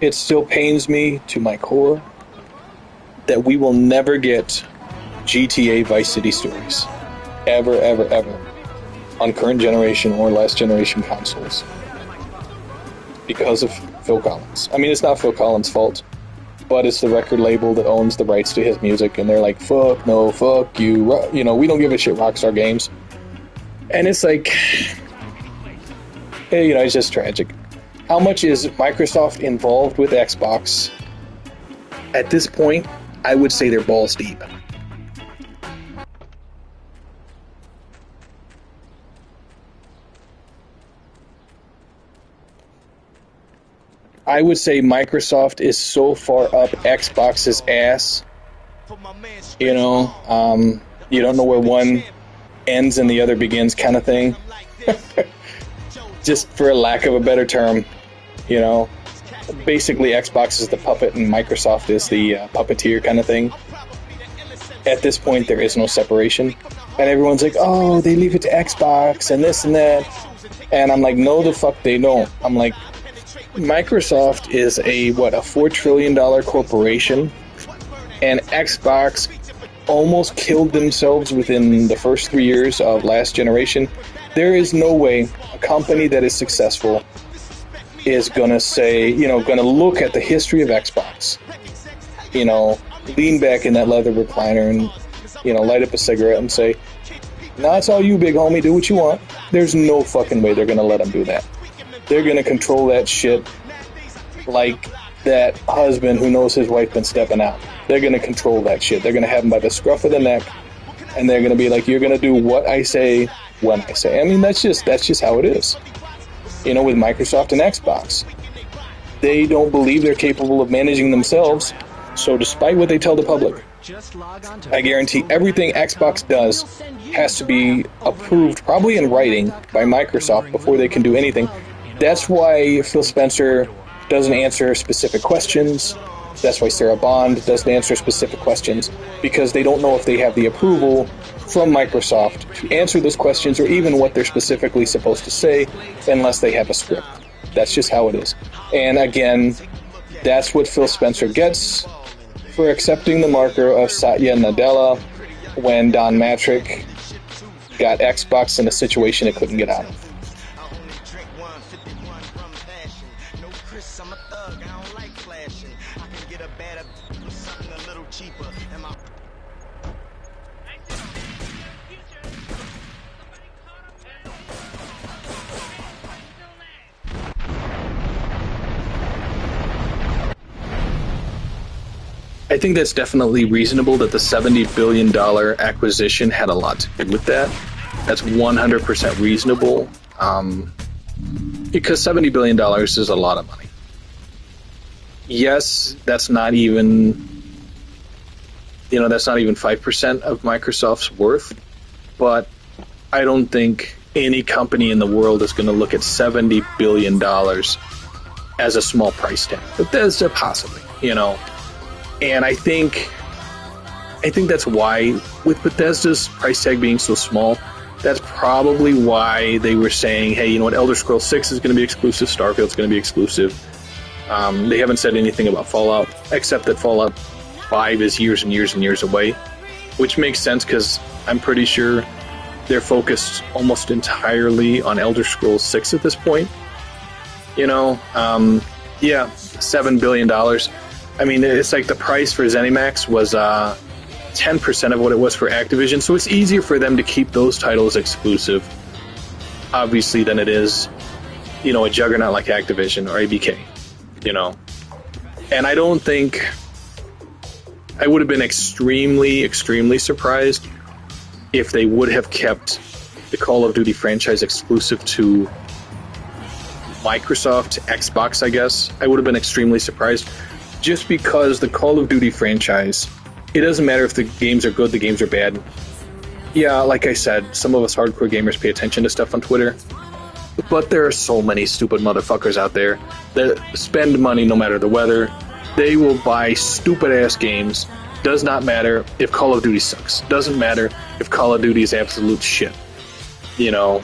It still pains me to my core that we will never get GTA Vice City stories. Ever, ever, ever. On current generation or last generation consoles. Because of Phil Collins. I mean, it's not Phil Collins' fault, but it's the record label that owns the rights to his music, and they're like, fuck no, fuck you, you know, we don't give a shit, Rockstar Games. And it's like, you know, it's just tragic. How much is Microsoft involved with Xbox? At this point, I would say they're balls deep. I would say Microsoft is so far up Xbox's ass. You know, you don't know where one ends and the other begins kind of thing. Just for a lack of a better term, you know. Basically, Xbox is the puppet and Microsoft is the puppeteer kind of thing. At this point, there is no separation. And everyone's like, oh, they leave it to Xbox and this and that. And I'm like, no, the fuck they don't. I'm like, Microsoft is a $4 trillion corporation. And Xbox almost killed themselves within the first 3 years of last generation. There is no way a company that is successful is going to say, you know, going to look at the history of Xbox, you know, lean back in that leather recliner and, you know, light up a cigarette and say, nah, it's all you, big homie, do what you want. There's no fucking way they're going to let them do that. They're going to control that shit like that husband who knows his wife been stepping out. They're going to control that shit. They're going to have him by the scruff of the neck, and they're going to be like, you're going to do what I say when I say. I mean, that's just how it is. You know, with Microsoft and Xbox, they don't believe they're capable of managing themselves, so despite what they tell the public, I guarantee everything Xbox does has to be approved, probably in writing, by Microsoft before they can do anything. That's why Phil Spencer doesn't answer specific questions. That's why Sarah Bond doesn't answer specific questions, because they don't know if they have the approval from Microsoft to answer those questions or even what they're specifically supposed to say unless they have a script. That's just how it is. And again, that's what Phil Spencer gets for accepting the marker of Satya Nadella when Don Matrick got Xbox in a situation it couldn't get out of. I think that's definitely reasonable that the $70 billion acquisition had a lot to do with that. That's 100% reasonable, because $70 billion is a lot of money. Yes, that's not even 5% of Microsoft's worth, but I don't think any company in the world is going to look at $70 billion as a small price tag. But that's possibly, you know. And I think that's why, with Bethesda's price tag being so small, that's probably why they were saying, hey, you know what, Elder Scrolls 6 is going to be exclusive, Starfield's going to be exclusive. They haven't said anything about Fallout, except that Fallout 5 is years and years and years away, which makes sense because I'm pretty sure they're focused almost entirely on Elder Scrolls 6 at this point. You know, yeah, $7 billion. I mean, it's like the price for ZeniMax was 10% of what it was for Activision, so it's easier for them to keep those titles exclusive, obviously, than it is, you know, a juggernaut like Activision or ABK, you know. And I don't think... I would have been extremely, extremely surprised if they would have kept the Call of Duty franchise exclusive to Microsoft, Xbox, I guess. I would have been extremely surprised. Just because the Call of Duty franchise, it doesn't matter if the games are good, the games are bad. Yeah, like I said, some of us hardcore gamers pay attention to stuff on Twitter. But there are so many stupid motherfuckers out there that spend money no matter the weather. They will buy stupid-ass games. Does not matter if Call of Duty sucks. Doesn't matter if Call of Duty is absolute shit. You know,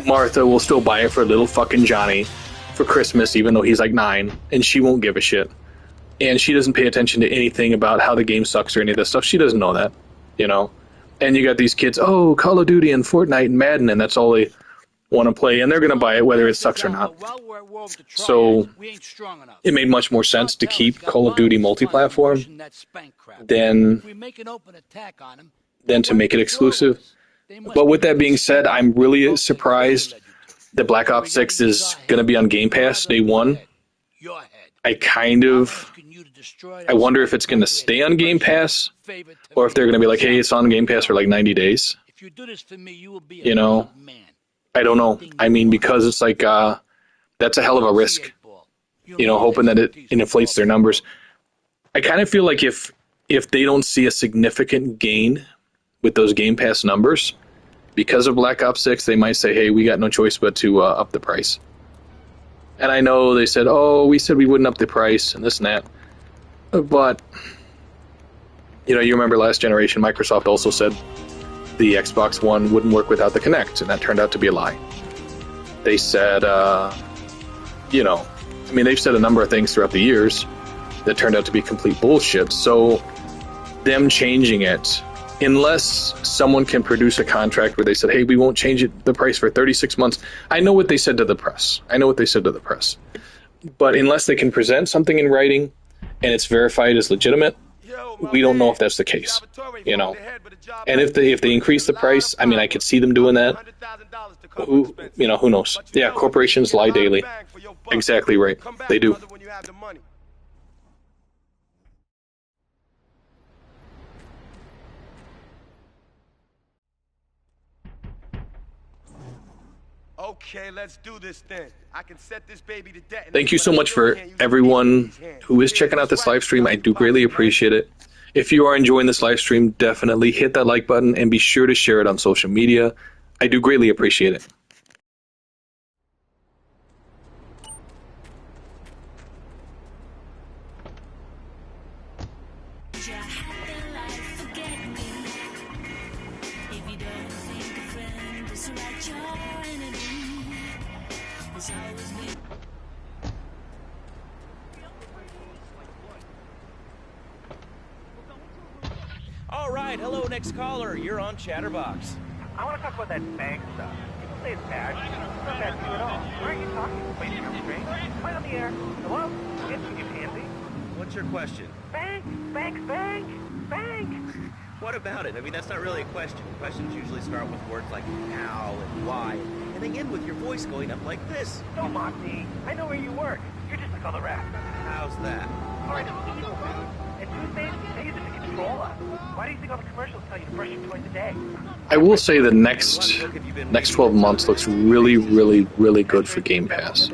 Martha will still buy it for little fucking Johnny for Christmas, even though he's like 9, and she won't give a shit. And she doesn't pay attention to anything about how the game sucks or any of this stuff. She doesn't know that, you know. And you got these kids, oh, Call of Duty and Fortnite and Madden, and that's all they want to play, and they're going to buy it whether it sucks or not. So it made much more sense to keep Call of Duty multi-platform than to make it exclusive. But with that being said, I'm really surprised that Black Ops 6 is going to be on Game Pass day one. I wonder if it's going to stay on Game Pass, or if they're going to be like, hey, it's on Game Pass for like 90 days. You know, I don't know. I mean, because it's like, that's a hell of a risk. you know, hoping that it inflates their numbers. I kind of feel like if they don't see a significant gain with those Game Pass numbers because of Black Ops 6, they might say, hey, we got no choice but to up the price. And I know they said, oh, we said we wouldn't up the price and this and that. But, you know, you remember last generation, Microsoft also said the Xbox One wouldn't work without the Kinect, and that turned out to be a lie. They said, you know, I mean, they've said a number of things throughout the years that turned out to be complete bullshit. So them changing it, unless someone can produce a contract where they said, hey, we won't change the price for 36 months. I know what they said to the press. But unless they can present something in writing and it's verified as legitimate, we don't know if that's the case, you know. And if they increase the price, I mean, I could see them doing that. Who knows? Yeah, corporations lie daily. Exactly right. They do. Okay, let's do this then. I can set this baby to death. Thank you so much for everyone who is checking out this live stream. I do greatly appreciate it. If you are enjoying this live stream, definitely hit that like button and be sure to share it on social media. I do greatly appreciate it. All right, hello, next caller. You're on Chatterbox. I want to talk about that bank stuff. People say it's bad. It's not bad to you at all. Why aren't you talking? Wait, you're strange. Am I on the air? Hello? Yes, you Pansy. What's your question? Bank! What about it? I mean, that's not really a question. Questions usually start with words like how and why, and they end with your voice going up like this. Don't mock me. I know where you work. You're just like all the rest. How's that? All right, it's evil, dude. And toothpaste, they use it to control us. Why do you think all the commercials tell you to brush your twice a day? I will say the next 12 months looks really, really, really good for Game Pass.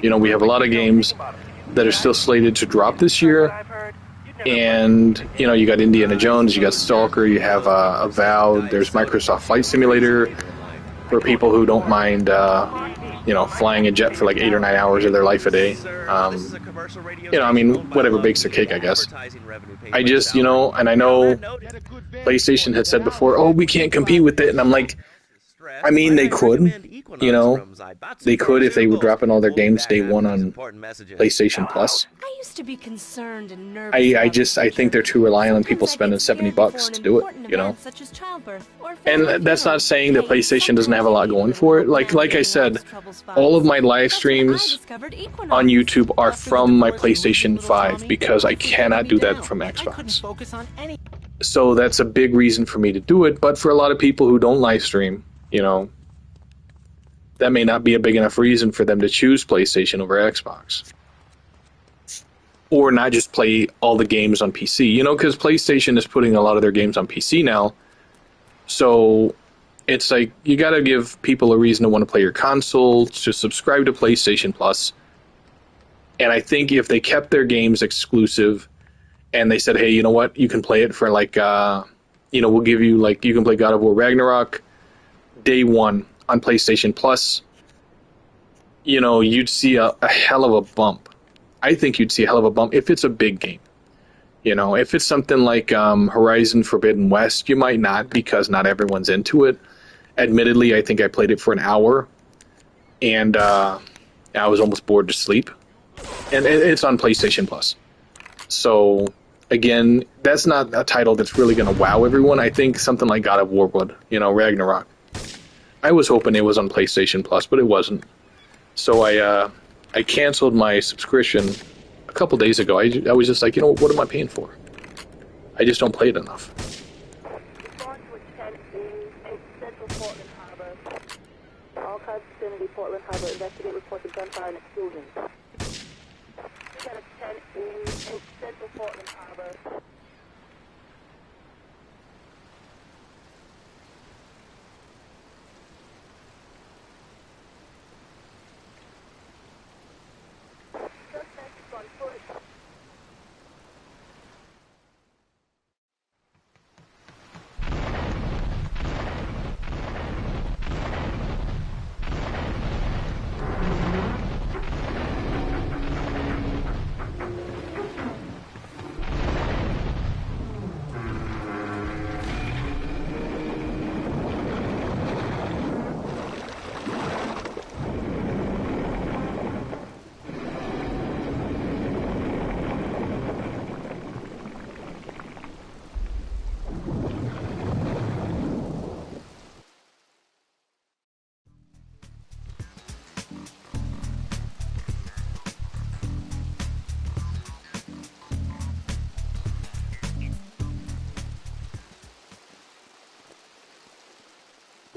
You know, we have a lot of games that are still slated to drop this year. And, you know, you got Indiana Jones, you got Stalker, you have Avowed, there's Microsoft Flight Simulator for people who don't mind, you know, flying a jet for like 8 or 9 hours of their life a day. You know, I mean, whatever bakes the cake, I guess. I just, you know, and I know PlayStation had said before, oh, we can't compete with it. And I'm like, I mean, they could, you know, they could if they were dropping all their games day one on PlayStation Plus. I used to be concerned and nervous. I think they're too reliant on people spending $70 to do it, you know. And that's not saying that PlayStation doesn't have a lot going for it. Like I said, all of my live streams on YouTube are from my PlayStation 5 because I cannot do that from Xbox. So that's a big reason for me to do it. But for a lot of people who don't live stream, you know, that may not be a big enough reason for them to choose PlayStation over Xbox. Or not just play all the games on PC, you know, because PlayStation is putting a lot of their games on PC now. So it's like, you got to give people a reason to want to play your console, to subscribe to PlayStation Plus. And I think if they kept their games exclusive and they said, hey, you know what, you can play it for like, you know, we'll give you, like, you can play God of War Ragnarok day one on PlayStation Plus, you know, you'd see a hell of a bump. I think you'd see a hell of a bump if it's a big game. You know, if it's something like Horizon Forbidden West, you might not, because not everyone's into it. Admittedly, I think I played it for an hour, and I was almost bored to sleep. And it's on PlayStation Plus. So, again, that's not a title that's really going to wow everyone. I think something like God of War would, you know, Ragnarok. I was hoping it was on PlayStation Plus, but it wasn't. So I canceled my subscription a couple days ago. I was just like, you know, what am I paying for? I just don't play it enough. All cars vicinity Portland Harbor. Investigate reports of gunfire and explosions. We got a 10 in central Portland Harbor. Suspect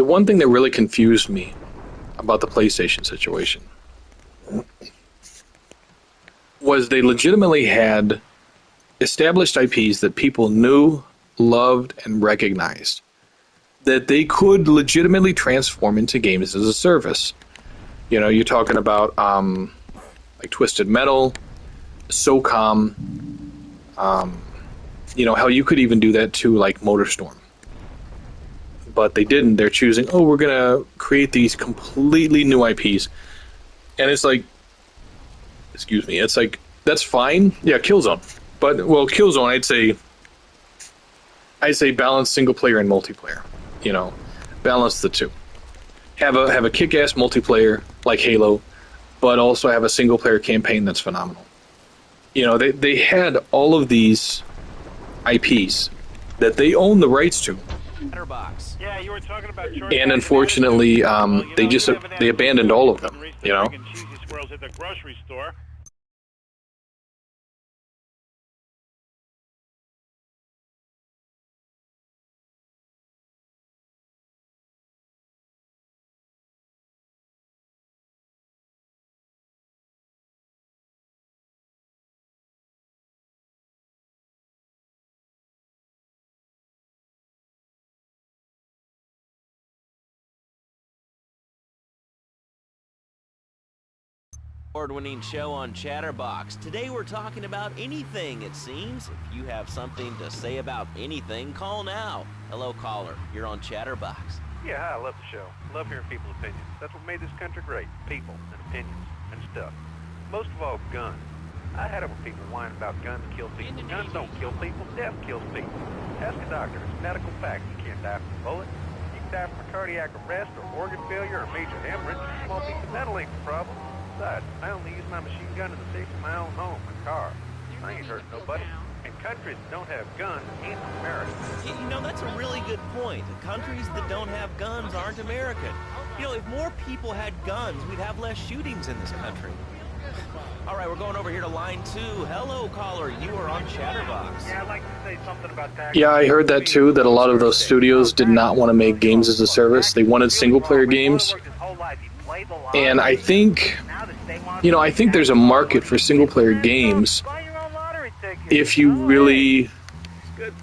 one thing that really confused me about the PlayStation situation was they legitimately had established IPs that people knew, loved, and recognized, that they could legitimately transform into games as a service. You know, you're talking about like Twisted Metal, SOCOM, you know, hell, you could even do that to like MotorStorm. But they didn't. They're choosing, oh, we're going to create these completely new IPs. And it's like, excuse me, it's like, that's fine. Yeah, Killzone. But, well, Killzone, I'd say balance single player and multiplayer. You know, balance the two. Have a kick-ass multiplayer like Halo, but also have a single player campaign that's phenomenal. You know, they had all of these IPs that they own the rights to. Yeah, you were talking about and unfortunately, they abandoned all of them. You know. Squirrels at the grocery store. Award-winning show on Chatterbox. Today we're talking about anything, it seems. If you have something to say about anything, call now. Hello, caller. You're on Chatterbox. Yeah, hi, I love the show. Love hearing people's opinions. That's what made this country great. People and opinions and stuff. Most of all, guns. I had it with people whining about guns kill people. Guns don't kill people. Death kills people. Ask a doctor. It's medical fact. You can't die from a bullet. You can die from a cardiac arrest or organ failure or major hemorrhage. A small piece of metal ain't the problem. Besides, I only use my machine gun in the safety of my own home, my car. I ain't hurting nobody. And countries that don't have guns ain't America. You know, that's a really good point. Countries that don't have guns aren't American. You know, if more people had guns, we'd have less shootings in this country. All right, we're going over here to line 2. Hello, caller. You are on Chatterbox. Yeah, I'd like to say something about that. Yeah, I heard that too, that a lot of those studios did not want to make games as a service. They wanted single-player games. And I think, you know, I think there's a market for single-player games if you really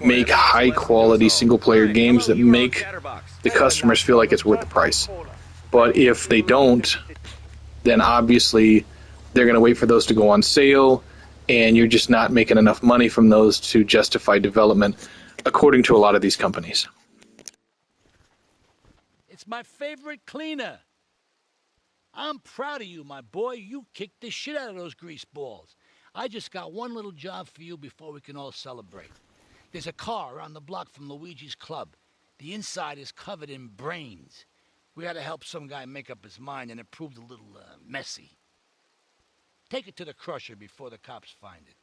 make high-quality single-player games that make the customers feel like it's worth the price. But if they don't, then obviously they're going to wait for those to go on sale, and you're just not making enough money from those to justify development, according to a lot of these companies. It's my favorite cleaner. I'm proud of you, my boy. You kicked the shit out of those grease balls. I just got one little job for you before we can all celebrate. There's a car around the block from Luigi's Club. The inside is covered in brains. We had to help some guy make up his mind, and it proved a little messy. Take it to the crusher before the cops find it.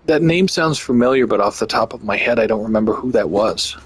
That name sounds familiar, but off the top of my head, I don't remember who that was.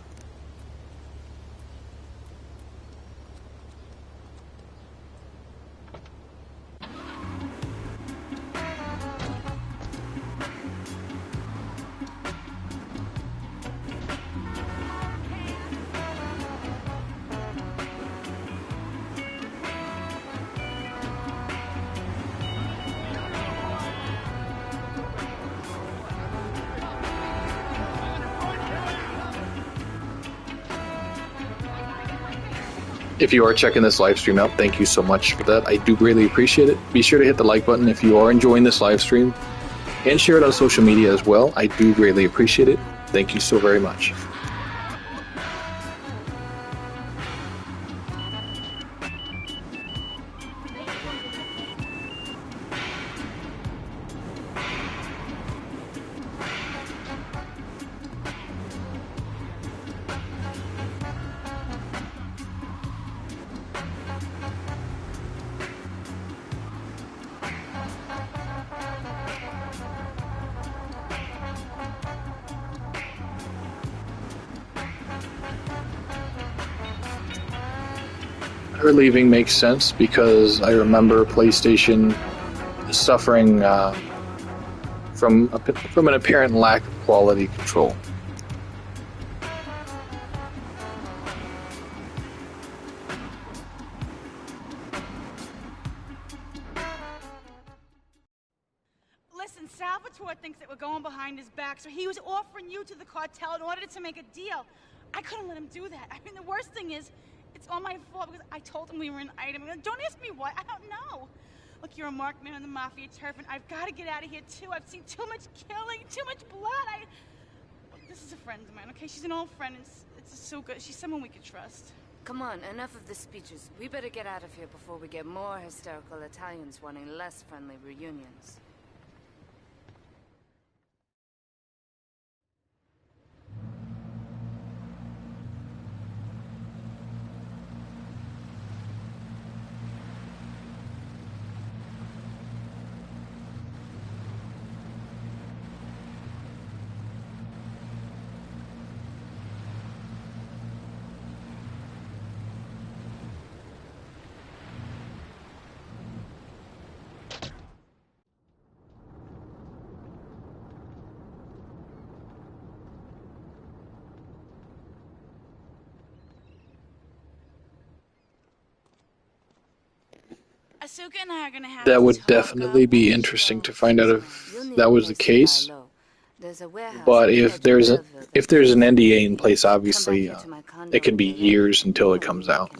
If you are checking this live stream out, thank you so much for that. I do greatly appreciate it. Be sure to hit the like button if you are enjoying this live stream, and share it on social media as well. I do greatly appreciate it. Thank you so very much. Her leaving makes sense because I remember PlayStation suffering from an apparent lack of quality control. Listen, Salvatore thinks that we're going behind his back, so he was offering you to the cartel in order to make a deal. I couldn't let him do that. I mean, the worst thing is, it's all my fault because I told him we were an item. Don't ask me why. I don't know. Look, you're a marked man on the Mafia turf, and I've got to get out of here, too. I've seen too much killing, too much blood. Look, this is a friend of mine, okay? She's an old friend. It's so good. She's someone we could trust. Come on, enough of the speeches. We better get out of here before we get more hysterical Italians wanting less friendly reunions. Asuka and I are gonna have That to would talk definitely up. be interesting to find out if that was the case. But if there's an NDA in place, obviously, it can be years until it comes out.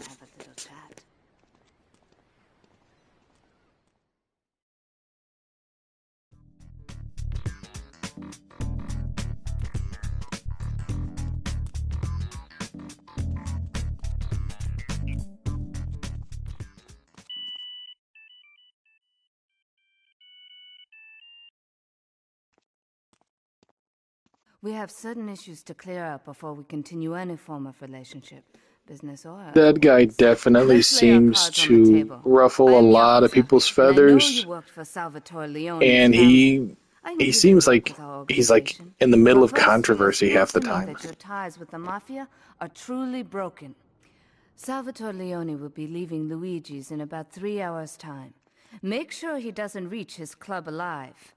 We have certain issues to clear up before we continue any form of relationship, business or otherwise. That guy definitely seems to ruffle a lot of people's feathers, and he seems like he's like in the middle of controversy half the time. That your ties with the Mafia are truly broken. Salvatore Leone will be leaving Luigi's in about 3 hours' time. Make sure he doesn't reach his club alive.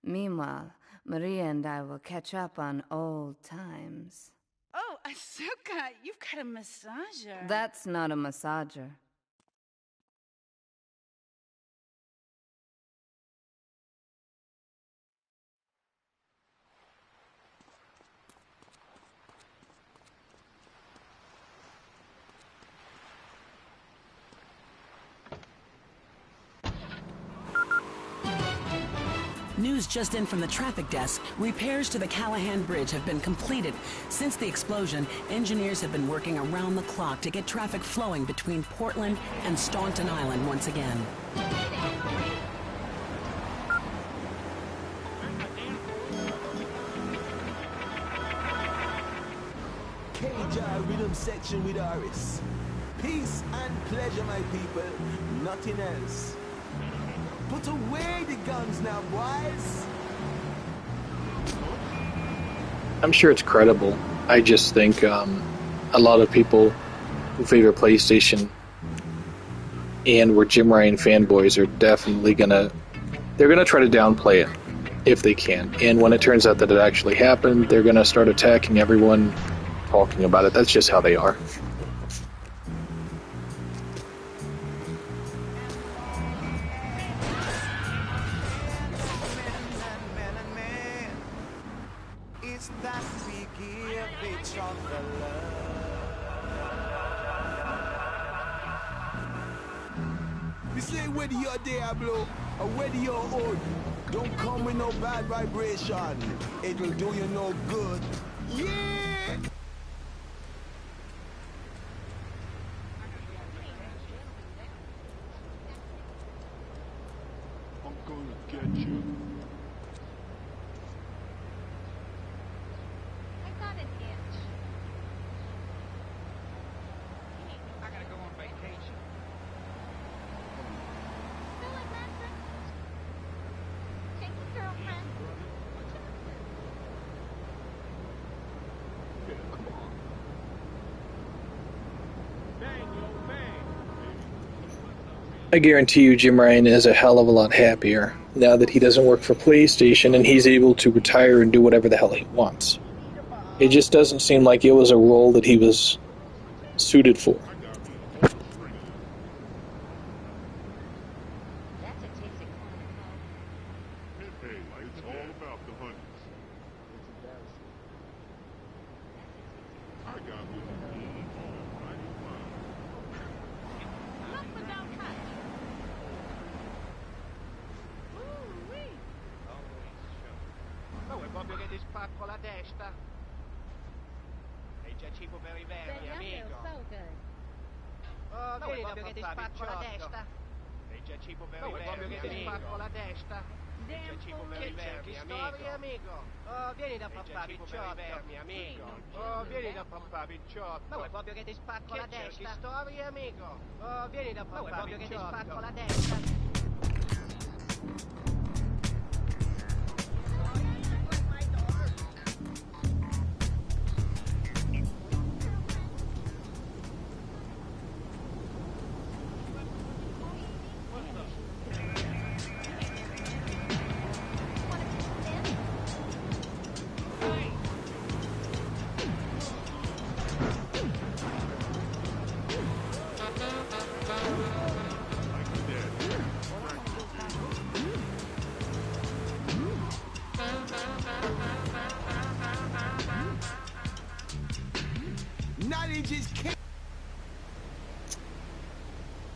Meanwhile, Maria and I will catch up on old times. Oh, Asuka, you've got a massager. That's not a massager. News just in from the traffic desk. Repairs to the Callahan Bridge have been completed. Since the explosion, engineers have been working around the clock to get traffic flowing between Portland and Staunton Island once again. KJ Rhythm Section with Aris. Peace and pleasure, my people. Nothing else. Put away the guns now, boys. I'm sure it's credible. I just think a lot of people who favor PlayStation and were Jim Ryan fanboys are definitely gonna try to downplay it if they can. And when it turns out that it actually happened, they're gonna start attacking everyone talking about it. That's just how they are. Whether you're Diablo or whether you're old, don't come with no bad vibration. It'll do you no good. Yeah! I'm gonna get you. I got an itch. I gotta go on vacation. Take your girlfriend. Yeah. I guarantee you Jim Ryan is a hell of a lot happier now that he doesn't work for PlayStation and he's able to retire and do whatever the hell he wants. It just doesn't seem like it was a role that he was suited for.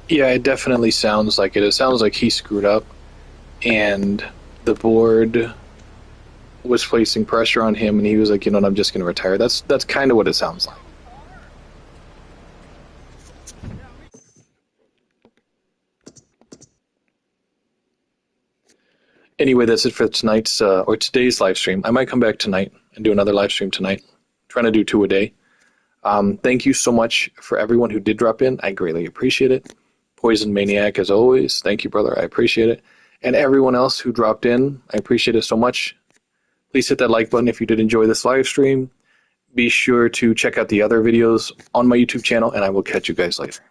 Yeah, it definitely sounds like it. It sounds like he screwed up, and the board was placing pressure on him, and he was like, you know what, I'm just going to retire. That's kind of what it sounds like. Anyway, that's it for tonight's or today's live stream. I might come back tonight and do another live stream tonight. I'm trying to do 2 a day. Thank you so much for everyone who did drop in. I greatly appreciate it. Poison Maniac, as always. Thank you, brother. I appreciate it. And everyone else who dropped in, I appreciate it so much. Please hit that like button if you did enjoy this live stream. Be sure to check out the other videos on my YouTube channel, and I will catch you guys later.